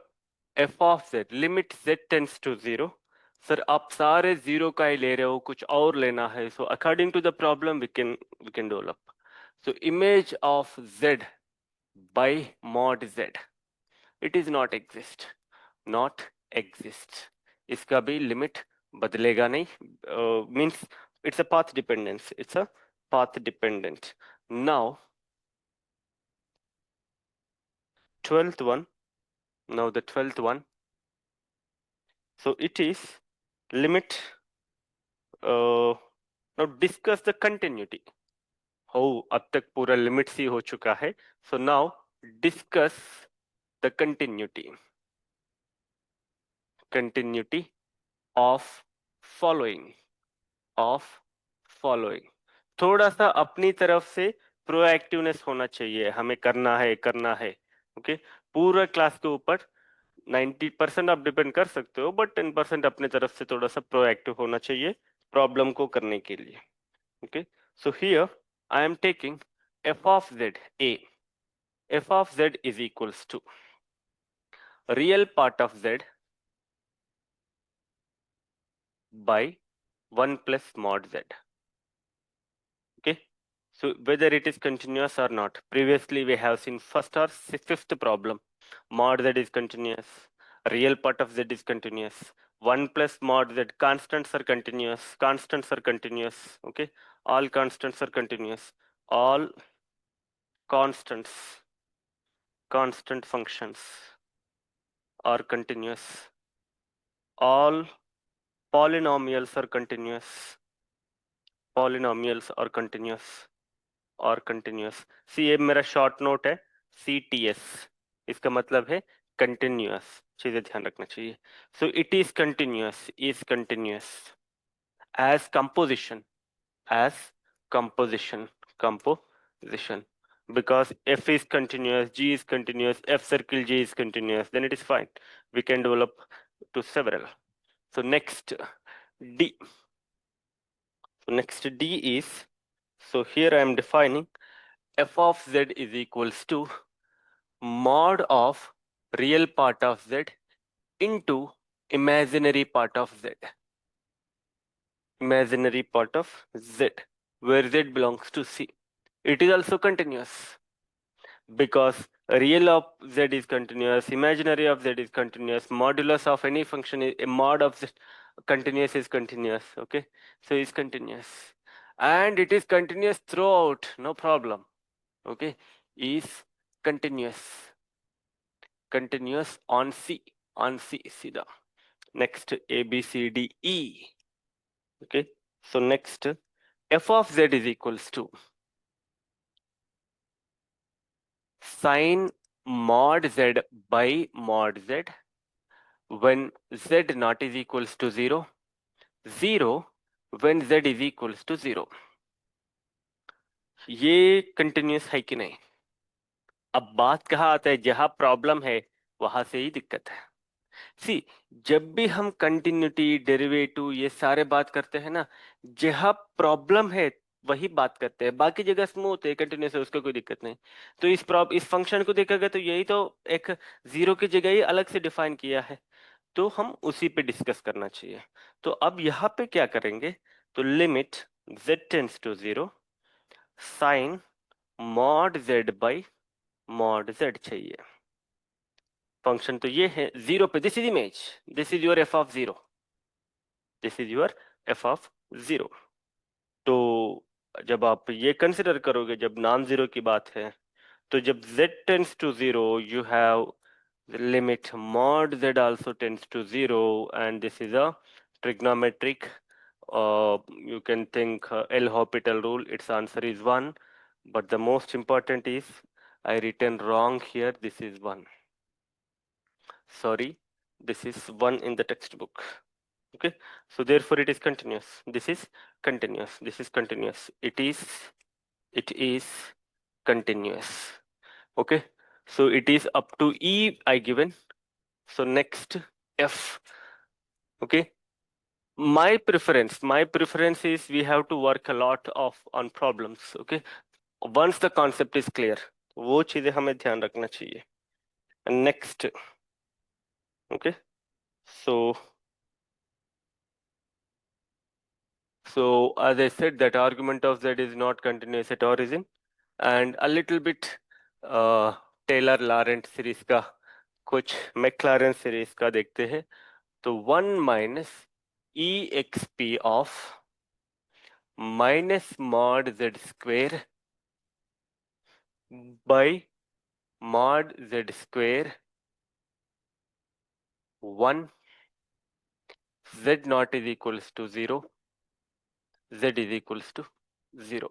f of z, limit z tends to 0. Sir आप सारे zero का ही ले रहे हो, कुछ और लेना है, so according to the problem we can develop. So image of z by mod z, it is not exist, not exist. इसका भी लिमिट बदलेगा नहीं, means it's a path dependence, it's a path dependent. Now 12th one, now the 12th one, so it is limit, now discuss the continuity. हो अब तक पूरा limits ही हो चुका है, so now discuss the continuity, continuity of following, of following. थोड़ा सा अपनी तरफ से प्रोएक्टिवनेस होना चाहिए, हमें करना है करना है, ओके। पूरा क्लास के ऊपर 90% आप डिपेंड कर सकते हो, बट 10% अपने तरफ से थोड़ा सा प्रोएक्टिव होना चाहिए प्रॉब्लम को करने के लिए, okay. So here I am taking f of z a, f of z is equals to real part of z by 1 plus mod z, okay. So whether it is continuous or not, previously we have seen first or fifth problem, mod z is continuous, real part of z is continuous, 1 plus mod z, constants are continuous, okay? All constants are continuous, all constant functions are continuous, all polynomials are continuous, सी ये मेरा short note है, CTS, इसका मतलब है continuous, चीजें ध्यान रखना चाहिए. सो it is continuous as composition, as composition, because f is continuous, g is continuous, f circle g is continuous, then it is fine, we can develop to several. So next d, is, so here I am defining f of z is equals to mod of real part of z into imaginary part of z, where z belongs to C. It is also continuous because real of z is continuous, imaginary of z is continuous, modulus of any function is a mod of z continuous is continuous, okay? So it's continuous and it is continuous throughout, no problem, okay? Is continuous on C, सीधा. Next A B C D E, okay? So next f of z is equals to sin mod z by mod z when z not is equals to 0, 0 when z is equals to 0. ये continuous है कि नहीं? अब बात कहाँ आता है, जहां प्रॉब्लम है वहां से ही दिक्कत है. सी, जब भी हम कंटिन्यूटी, डेरिवेटिव ये सारे बात करते हैं ना, जहां प्रॉब्लम है वही बात करते हैं, बाकी जगह स्मूथ है, कंटिन्यूस है, उसका कोई दिक्कत नहीं. तो इस फंक्शन को देखा गया तो यही तो एक जीरो की जगह ही अलग से डिफाइन किया है, तो हम उसी पे डिस्कस करना चाहिए. तो अब यहाँ पे क्या करेंगे, तो limit z tends to 0 sine mod z by mod z चाहिए. फंक्शन तो ये है 0 पे, this is image, this is your f of 0, तो जब आप ये कंसिडर करोगे, जब नॉन जीरो की बात है, तो जब z tends to 0 you have the limit mod z also tends to 0, and this is a trigonometric, you can think L'Hopital rule, its answer is 1, but the most important is I written wrong here, this is 1, sorry, this is 1 in the textbook, okay? So therefore it is continuous, this is continuous, it is continuous, okay? So it is up to E I given. So next F, okay? My preference is we have to work a lot on problems, okay? Once the concept is clear, वो चीजें हमें ध्यान रखना चाहिए. And next, okay? So as I said, that argument of z is not continuous at origin, and a little bit Taylor Laurent series का, कुछ Maclaurin series का देखते हैं. तो 1 minus EXP of minus mod z square by mod z square 1 z naught is equals to 0, z is equals to 0.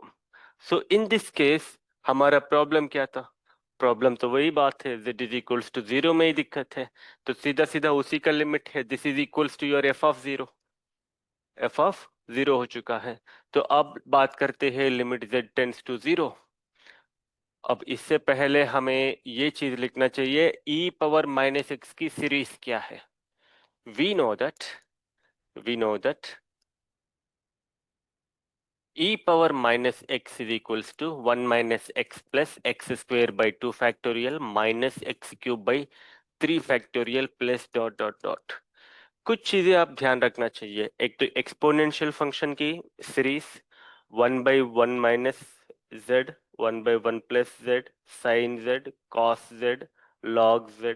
So in this case हमारा problem क्या था? Problem तो वही बात है, z इज इक्वल्स टू 0 में ही दिक्कत है, तो सीधा सीधा उसी का लिमिट है, this is equals to your f of 0, हो चुका है. तो अब बात करते हैं लिमिट z टेंड्स टू 0. अब इससे पहले हमें ये चीज लिखना चाहिए, e पावर माइनस x की सीरीज क्या है. we know that e power minus x is equals to 1 minus x plus x square by 2 factorial minus x cube by 3 factorial plus dot dot dot. कुछ चीजें आप ध्यान रखना चाहिए. एक तो एक्सपोनेंशियल फंक्शन की series 1 by 1 minus z, 1 by 1 plus z, sin z, cos z, log z,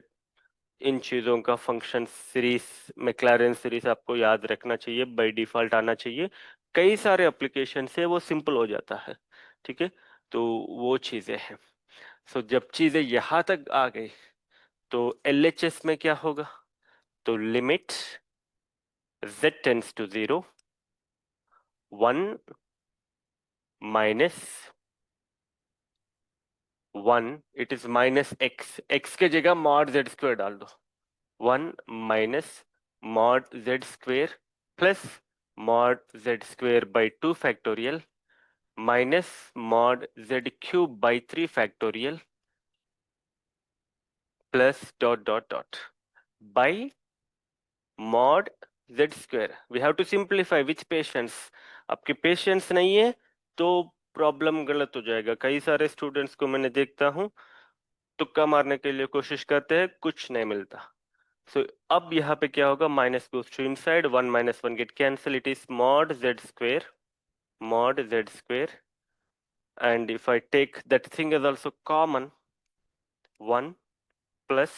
इन चीजों का फंक्शन सीरीज, मैक्लैरेन सीरीज आपको याद रखना चाहिए, बाय डिफॉल्ट आना चाहिए। कई सारे एप्लीकेशन से वो सिंपल हो जाता है, ठीक है। तो वो चीजें हैं। सो जब चीजें यहाँ तक आ गई तो एलएचएस में क्या होगा? तो limit z tends to 0, 1 minus 1, it is minus X, X के जगह मॉड जेड स्क्वायर डाल दो। 1 minus mod Z square plus mod Z square by 2 factorial minus mod Z cube by 3 factorial plus dot dot dot by mod Z square. We have to simplify which patience. आपके patience नहीं है तो problem गलत हो जाएगा। कई सारे students को मैंने देखता हूँ तुक्का मारने के लिए कोशिश करते हैं, कुछ नहीं मिलता। सो अब यहाँ पे क्या होगा? Minus goes to inside, 1 minus 1 get cancel, it is mod Z square, mod z square, and if I take that thing as also common, 1 plus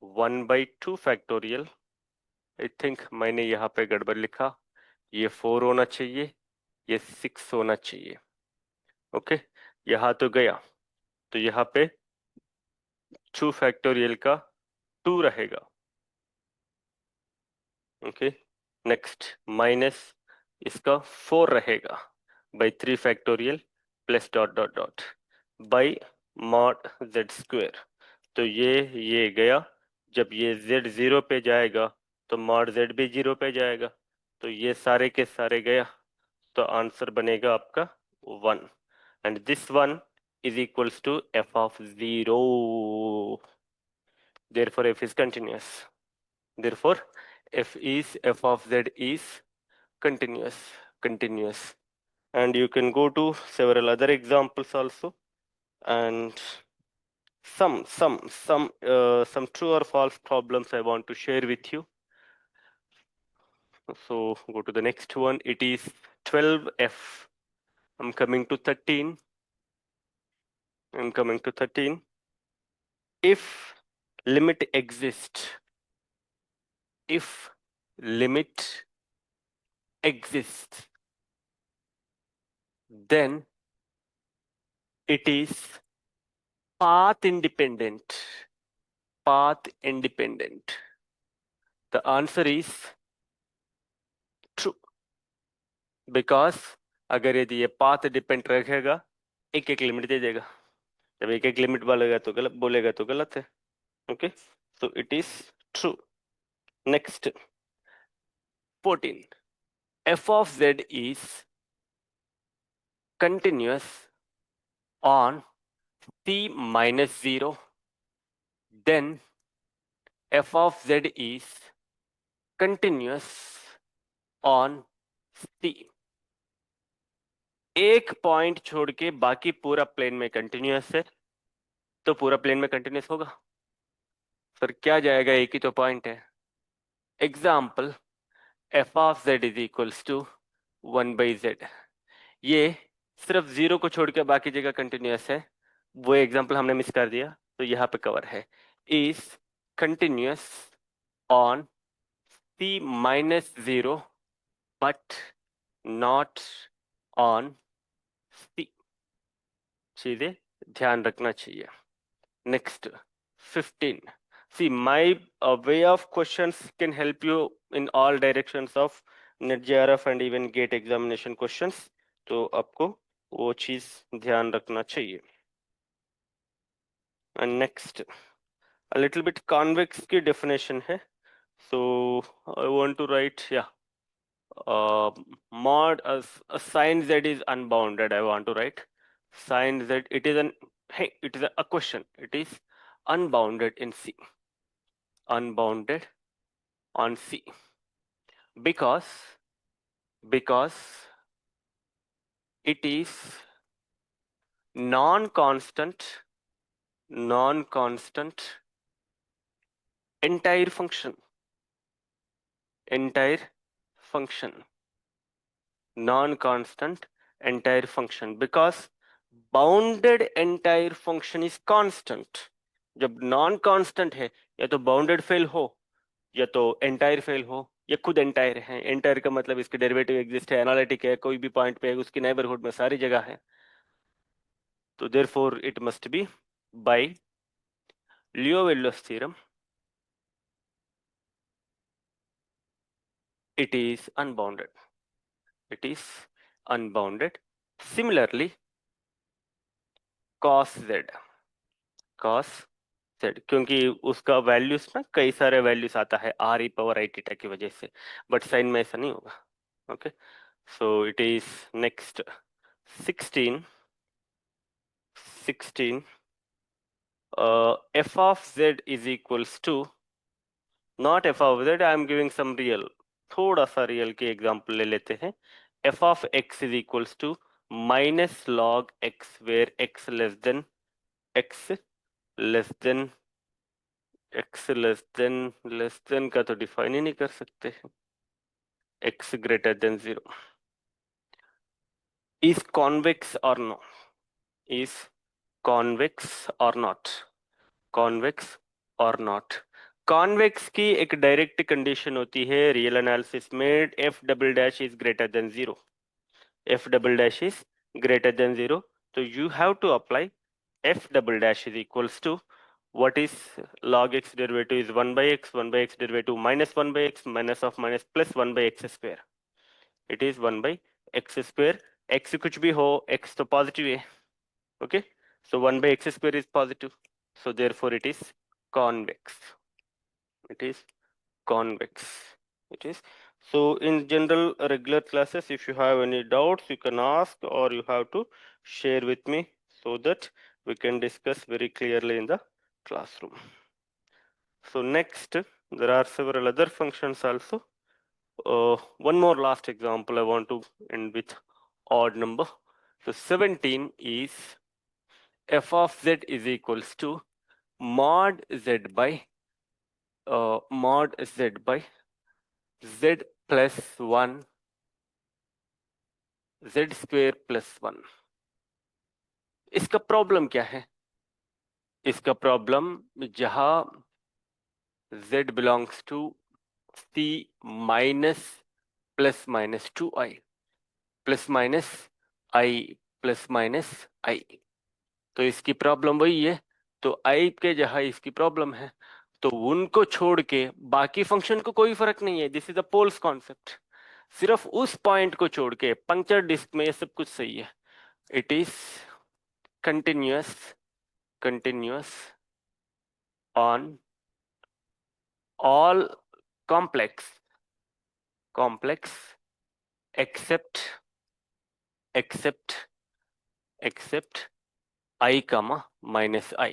1 by 2 factorial, I think मैंने यहाँ पे गड़बड़ लिखा, ये 4 होना चाहिए, ये 6 होना चाहिए। ओके, यहाँ तो गया, तो यहाँ पे 2 फैक्टोरियल का 2 रहेगा। ओके, नेक्स्ट माइनस इसका 4 रहेगा by 3 factorial plus dot dot dot by mod Z square. तो ये गया, जब ये z 0 पे जाएगा तो मॉड z भी 0 पे जाएगा, तो ये सारे के सारे गया, तो आंसर बनेगा आपका 1, and this 1 is equals to f of 0, therefore f is continuous, therefore f of z is continuous. And you can go to several other examples also, and some true or false problems I want to share with you. So go to the next one. It is 12f. I'm coming to 13. If limit exists, if limit exists, then it is path independent. Path independent. The answer is true, because अगर यदि ये path depend रखेगा, एक एक limit दे देगा। जब एक एक लिमिट बोलेगा तो गलत है। Okay, so it is true. Next, 14. F of z is continuous on c minus 0, then f of z is continuous on c. एक पॉइंट छोड़ के बाकी पूरा प्लेन में कंटिन्यूअस है, तो पूरा प्लेन में कंटिन्यूअस होगा। सर क्या जाएगा? एक ही तो पॉइंट है। Example, f of z is equals to 1 by z. ये सिर्फ 0 को छोड़ के बाकी जगह कंटिन्यूअस है, वो एग्जाम्पल हमने मिस कर दिया, तो यहाँ पे कवर है। Is continuous on c minus 0 but not on c. चीजें ध्यान रखना चाहिए। Next, 15. See, my way of questions can help you in all directions of NET-JRF and even GATE examination questions. तो आपको वो चीज ध्यान रखना चाहिए। And next, a little bit convex की definition है. So I want to write, mod as a sin z is unbounded. I want to write sin z. It is a question. It is unbounded in C. Unbounded on C because it is non-constant entire function non-constant entire function, because bounded entire function is constant. जब non constant है या तो bounded fail हो या तो entire fail हो या खुद एंटायर है। एंटायर का मतलब इसके डेरिवेटिव एग्जिस्ट है, एनालिटिक है, कोई भी पॉइंट पे उसकी नेबरहुड में सारी जगह है। तो therefore it must be by Liouville's theorem it is unbounded. It is unbounded. Similarly, cos z, cos z, क्योंकि उसका वैल्यूज में कई सारे वैल्यूज आता है आर ई पावर आई थीटा की वजह से, बट साइन में ऐसा नहीं होगा। Okay, so it is next 16 f of z is equals to not f of z, I am giving some real, थोड़ा सा रियल के एग्जांपल ले लेते हैं। f of x is equals to minus log x where x less than x less than less than का तो define ही नहीं कर सकते हैं। x greater than 0 is convex or no, is convex or not, convex or not। Convex की एक direct condition होती है रियल एनालिसिस में, F double dash is greater than zero, F double dash is greater than zero. तो you have to apply F double dash is equals to what is log x derivative is 1 by x, 1 by x derivative minus 1 by x, minus of minus plus 1 by x square, it is 1 by x square। x कुछ भी हो, x तो positive है। okay, so 1 by x square is positive, so therefore it is convex, it is convex, it is। So in general regular classes, if you have any doubts you can ask or you have to share with me so that we can discuss very clearly in the classroom। So next there are several other functions also। One more last example I want to end with odd number। So 17 is f of z is equals to mod z by z plus 1 z square plus 1। इसका problem क्या है? इसका problem जहां z belongs to c minus plus minus 2i plus minus i plus minus i, तो इसकी problem वही है। तो i के जहां इसकी प्रॉब्लम है तो उनको छोड़ के बाकी फंक्शन को कोई फर्क नहीं है। This is the poles concept. सिर्फ उस पॉइंट को छोड़ के पंक्चर डिस्क में ये सब कुछ सही है। It is continuous, continuous on all complex except i comma minus i।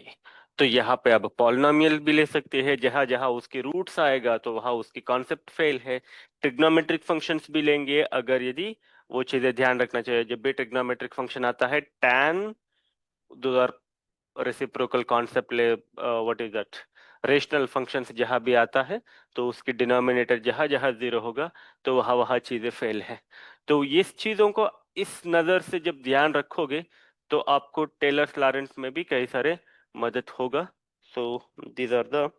तो यहाँ पे अब पॉलिनोमियल भी ले सकते हैं, जहां जहां उसके रूट्स आएगा तो वहां उसकी कॉन्सेप्ट फेल है। ट्रिग्नोमेट्रिक फंक्शंस भी लेंगे अगर यदि वो चीजें ध्यान रखना चाहिए। जब भी ट्रिग्नोमेट्रिक फंक्शन आता है tan, दो आर रेसिप्रोकल कॉन्सेप्ट ले, what is that, rational functions जहां भी आता है तो उसकी डिनोमिनेटर जहां जहां जीरो होगा तो वहां वहां चीजें फेल है। तो इस चीजों को इस नजर से जब ध्यान रखोगे तो आपको टेलर्स लॉरेंस में भी कई सारे मदद होगा। So these are the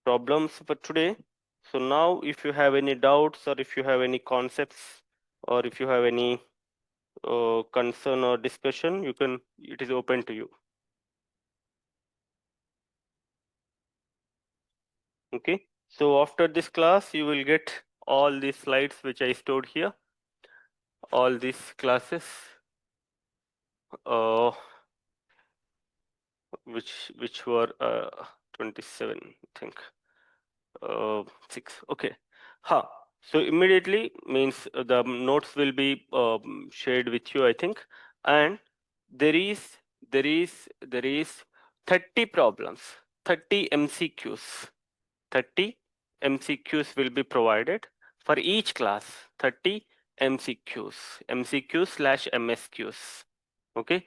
problems for today। So now if you have any doubts or if you have any concepts or if you have any concern or discussion, you can, it is open to you। Okay, so after this class you will get all these slides which I stored here, all these classes uh, which were 27 I think, 6, okay, ha, so immediately means the notes will be shared with you I think, and there is there is 30 problems, 30 MCQs, 30 MCQs will be provided for each class, 30 MCQs slash MSQs, okay,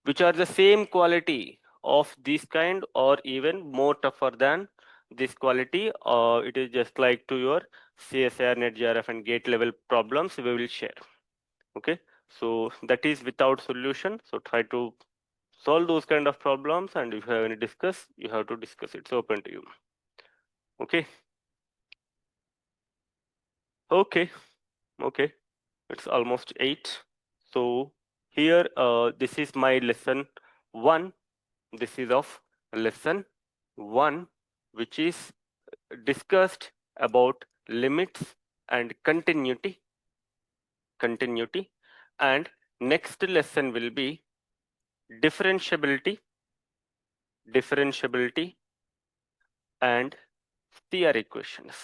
which are the same quality of this kind or even more tougher than this quality. It is just like to your CSIR, NetGRF and gate level problems we will share, okay. So that is without solution, so try to solve those kind of problems, and if you have any discuss, you have to discuss it. It's open to you. Okay. Okay. Okay. It's almost 8. So here, this is my lesson 1. This is of lesson 1, which is discussed about limits and continuity. And next lesson will be differentiability and CR equations.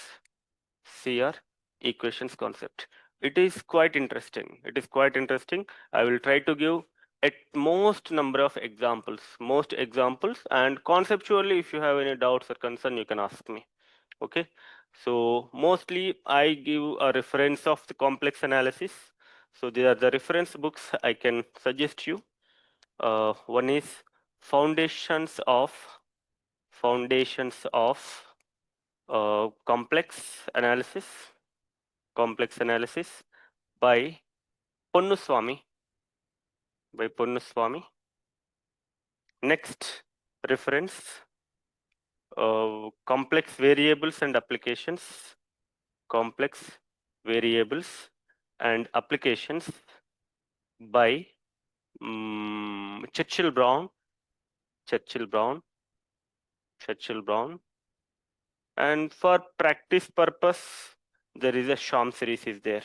CR equations concept. It is quite interesting. I will try to give at most number of examples, and conceptually, if you have any doubts or concern, you can ask me. Okay. So mostly I give a reference of the complex analysis. So these are the reference books I can suggest you. One is Foundations of Complex Analysis by Ponnuswamy. Next reference, Complex Variables and Applications. By Churchill Brown. And for practice purpose, there is a Sham series is there.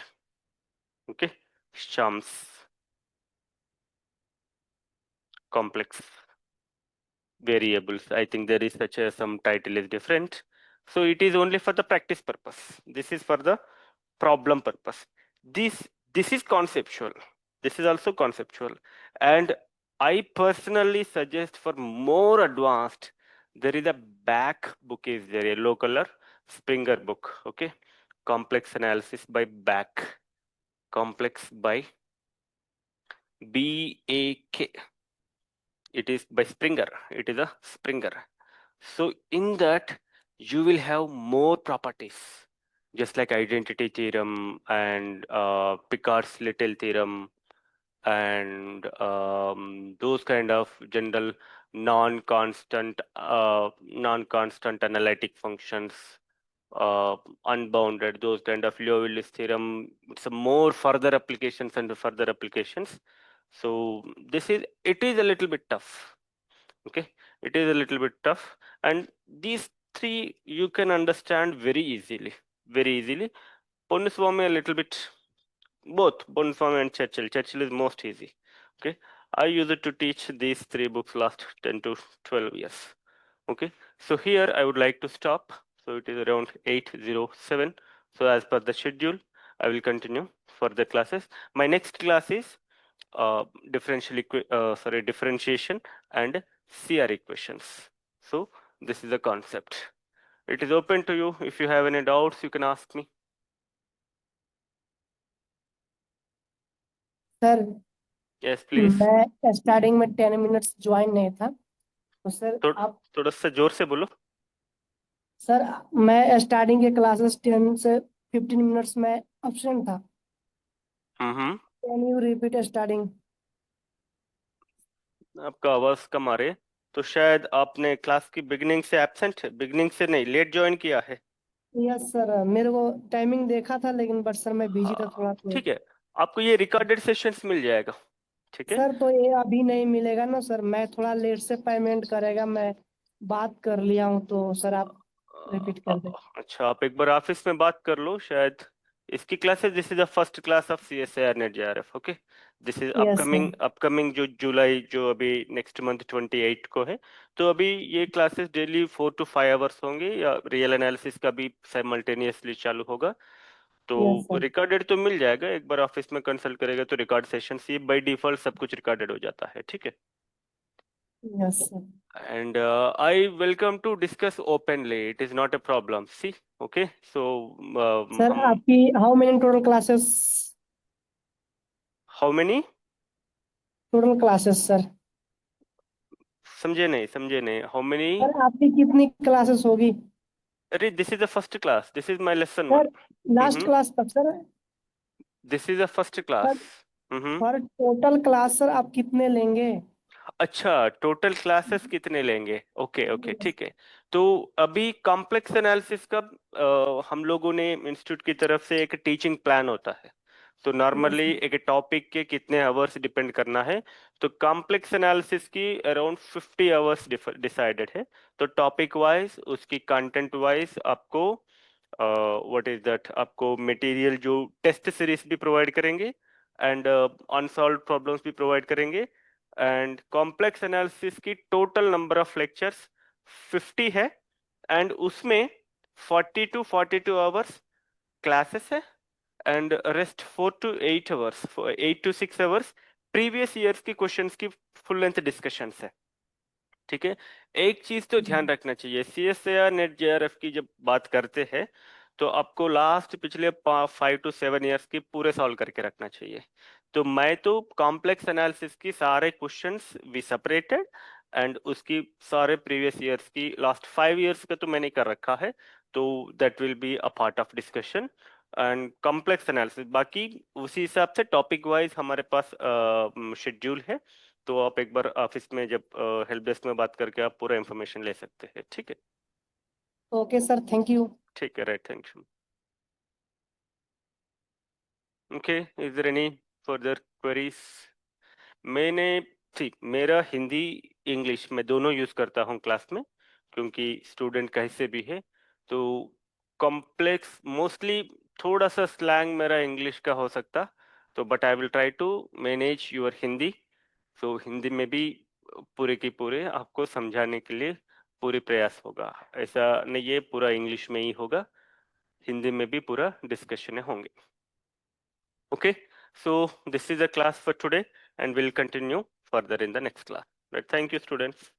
Okay, Sham's complex variables. I think there is such a some title is different. So it is only for the practice purpose. This is for the problem purpose. This is conceptual. This is also conceptual. And I personally suggest for more advanced, there is a back book is there, yellow color Springer book. Okay, complex analysis by Back. Complex by BAK. It is by Springer. It is a Springer. So in that, you will have more properties, just like identity theorem and Picard's little theorem, and those kind of general non-constant analytic functions, unbounded, those kind of Liouville's theorem. Some more further applications and further applications. So it is a little bit tough. Okay, it is a little bit tough, and these three you can understand very easily. Ponnuswamy a little bit, both Ponnuswamy and Churchill is most easy. Okay, I used to teach these three books last 10 to 12 years. Okay, so here I would like to stop. So it is around 8:07. So as per the schedule, I will continue for the classes. My next class is differentiation and CR equations. So this is the concept. It is open to you. If you have any doubts, you can ask me. Sir Yes, please. मैं starting में 10 minutes join नहीं था, तो sir आप थोड़ा सा जोर से बोलो. सर मैं स्टार्टिंग के क्लासेस 10 से 15 मिनट्स में एब्सेंट था. Hmm. Can you repeat starting? आपका आवाज कम आ रही है, तो शायद आपने क्लास की बिगिनिंग से नहीं, लेट ज्वाइन किया है. यस सर, मेरे को टाइमिंग देखा था, लेकिन बट सर मैं बिजी था थोड़ा. तो ठीक है, आपको ये रिकॉर्डेड सेशंस मिल जाएगा. ठीक है. सर तो ये अभी नहीं मिलेगा ना सर, मैं थोड़ा लेट से पेमेंट करेगा, मैं बात कर लिया हूँ, तो सर आप रिपीट कर दें. अच्छा, आप एक बार ऑफिस में बात कर लो. शायद इसकी classes, this is the first class of CSIR net JRF. Okay, this is yes sir. Upcoming जो जुलाई, जो अभी नेक्स्ट मंथ 28 को है. तो अभी ये क्लासेस डेली 4 to 5 आवर्स होंगे, या रियल एनालिसिस का भी साइमल्टेनियसली चालू होगा. तो यस सर. रिकॉर्डेड तो मिल जाएगा. एक बार ऑफिस में कंसल्ट करेगा तो रिकॉर्ड सेशन, ये बाय डिफॉल्ट सब कुछ रिकॉर्डेड हो जाता है. ठीक है. Yes sir. And I welcome to discuss openly. It is not a problem. See, okay. So sir आपकी how many total classes? how many? Total classes sir. समझे नहीं. How many? सर आपकी कितनी क्लासेस होगी? अरे, this is the first class. This is my lesson sir 1. Last class तक sir. This is the first class. Sir पर total class sir आप कितने लेंगे? अच्छा, टोटल क्लासेस कितने लेंगे? ओके ओके, ठीक है। तो अभी कॉम्प्लेक्स एनालिसिस का हम लोगों ने इंस्टीट्यूट की तरफ से एक टीचिंग प्लान होता है। तो नॉर्मली एक टॉपिक के कितने आवर्स डिपेंड करना है। तो कॉम्प्लेक्स एनालिसिस की अराउंड 50 आवर्स डिसाइडेड है। तो टॉपिक वाइज, उसकी कंटेंट वाइज आपको व्हाट इज दैट, आपको मटेरियल जो टेस्ट सीरीज भी प्रोवाइड करेंगे एंड अनसॉल्व प्रॉब्लम्स भी प्रोवाइड करेंगे। एंड कॉम्प्लेक्स एनालिसिस की टोटल नंबर ऑफ लेक्चर्स 50 है। एंड उसमें 40 to 42 आवर्स क्लासेस है। And rest 4 to 8 hours, 8 to 6 hours previous years की क्वेश्चंस की फुल लेंथ डिस्कशंस है। ठीक है। एक चीज तो ध्यान रखना चाहिए, CSIR नेट JRF की जब बात करते हैं तो आपको लास्ट पिछले 5 to 7 ईयर्स की पूरे सॉल्व करके रखना चाहिए। तो मैं तो कॉम्प्लेक्स एनालिसिस की सारे क्वेश्चंस वी सेपरेटेड एंड उसकी सारे प्रीवियस ईयर्स की लास्ट 5 ईयर्स का तो मैंने कर रखा है। तो that will be a part of discussion and complex analysis बाकी उसी हिसाब से टॉपिक वाइज हमारे पास शेड्यूल है। तो आप एक बार ऑफिस में जब हेल्प डेस्क में बात करके आप पूरा इन्फॉर्मेशन ले सकते हैं। ठीक है। Okay sir, thank you. ठीक है, right, thank you. Okay, is there any further queries? मैंने, ठीक, मेरा हिंदी इंग्लिश मैं दोनों यूज करता हूँ क्लास में, क्योंकि स्टूडेंट कहीं से भी है। तो कॉम्प्लेक्स मोस्टली थोड़ा सा स्लैंग मेरा इंग्लिश का हो सकता, तो but I will try to manage your Hindi. तो हिंदी में भी पूरे की पूरे आपको समझाने के लिए पूरी प्रयास होगा। ऐसा नहीं है पूरा इंग्लिश में ही होगा, हिंदी में भी पूरा डिस्कशन होंगे। Okay, so this is a class for today and we'll continue further in the next class. Right, thank you students.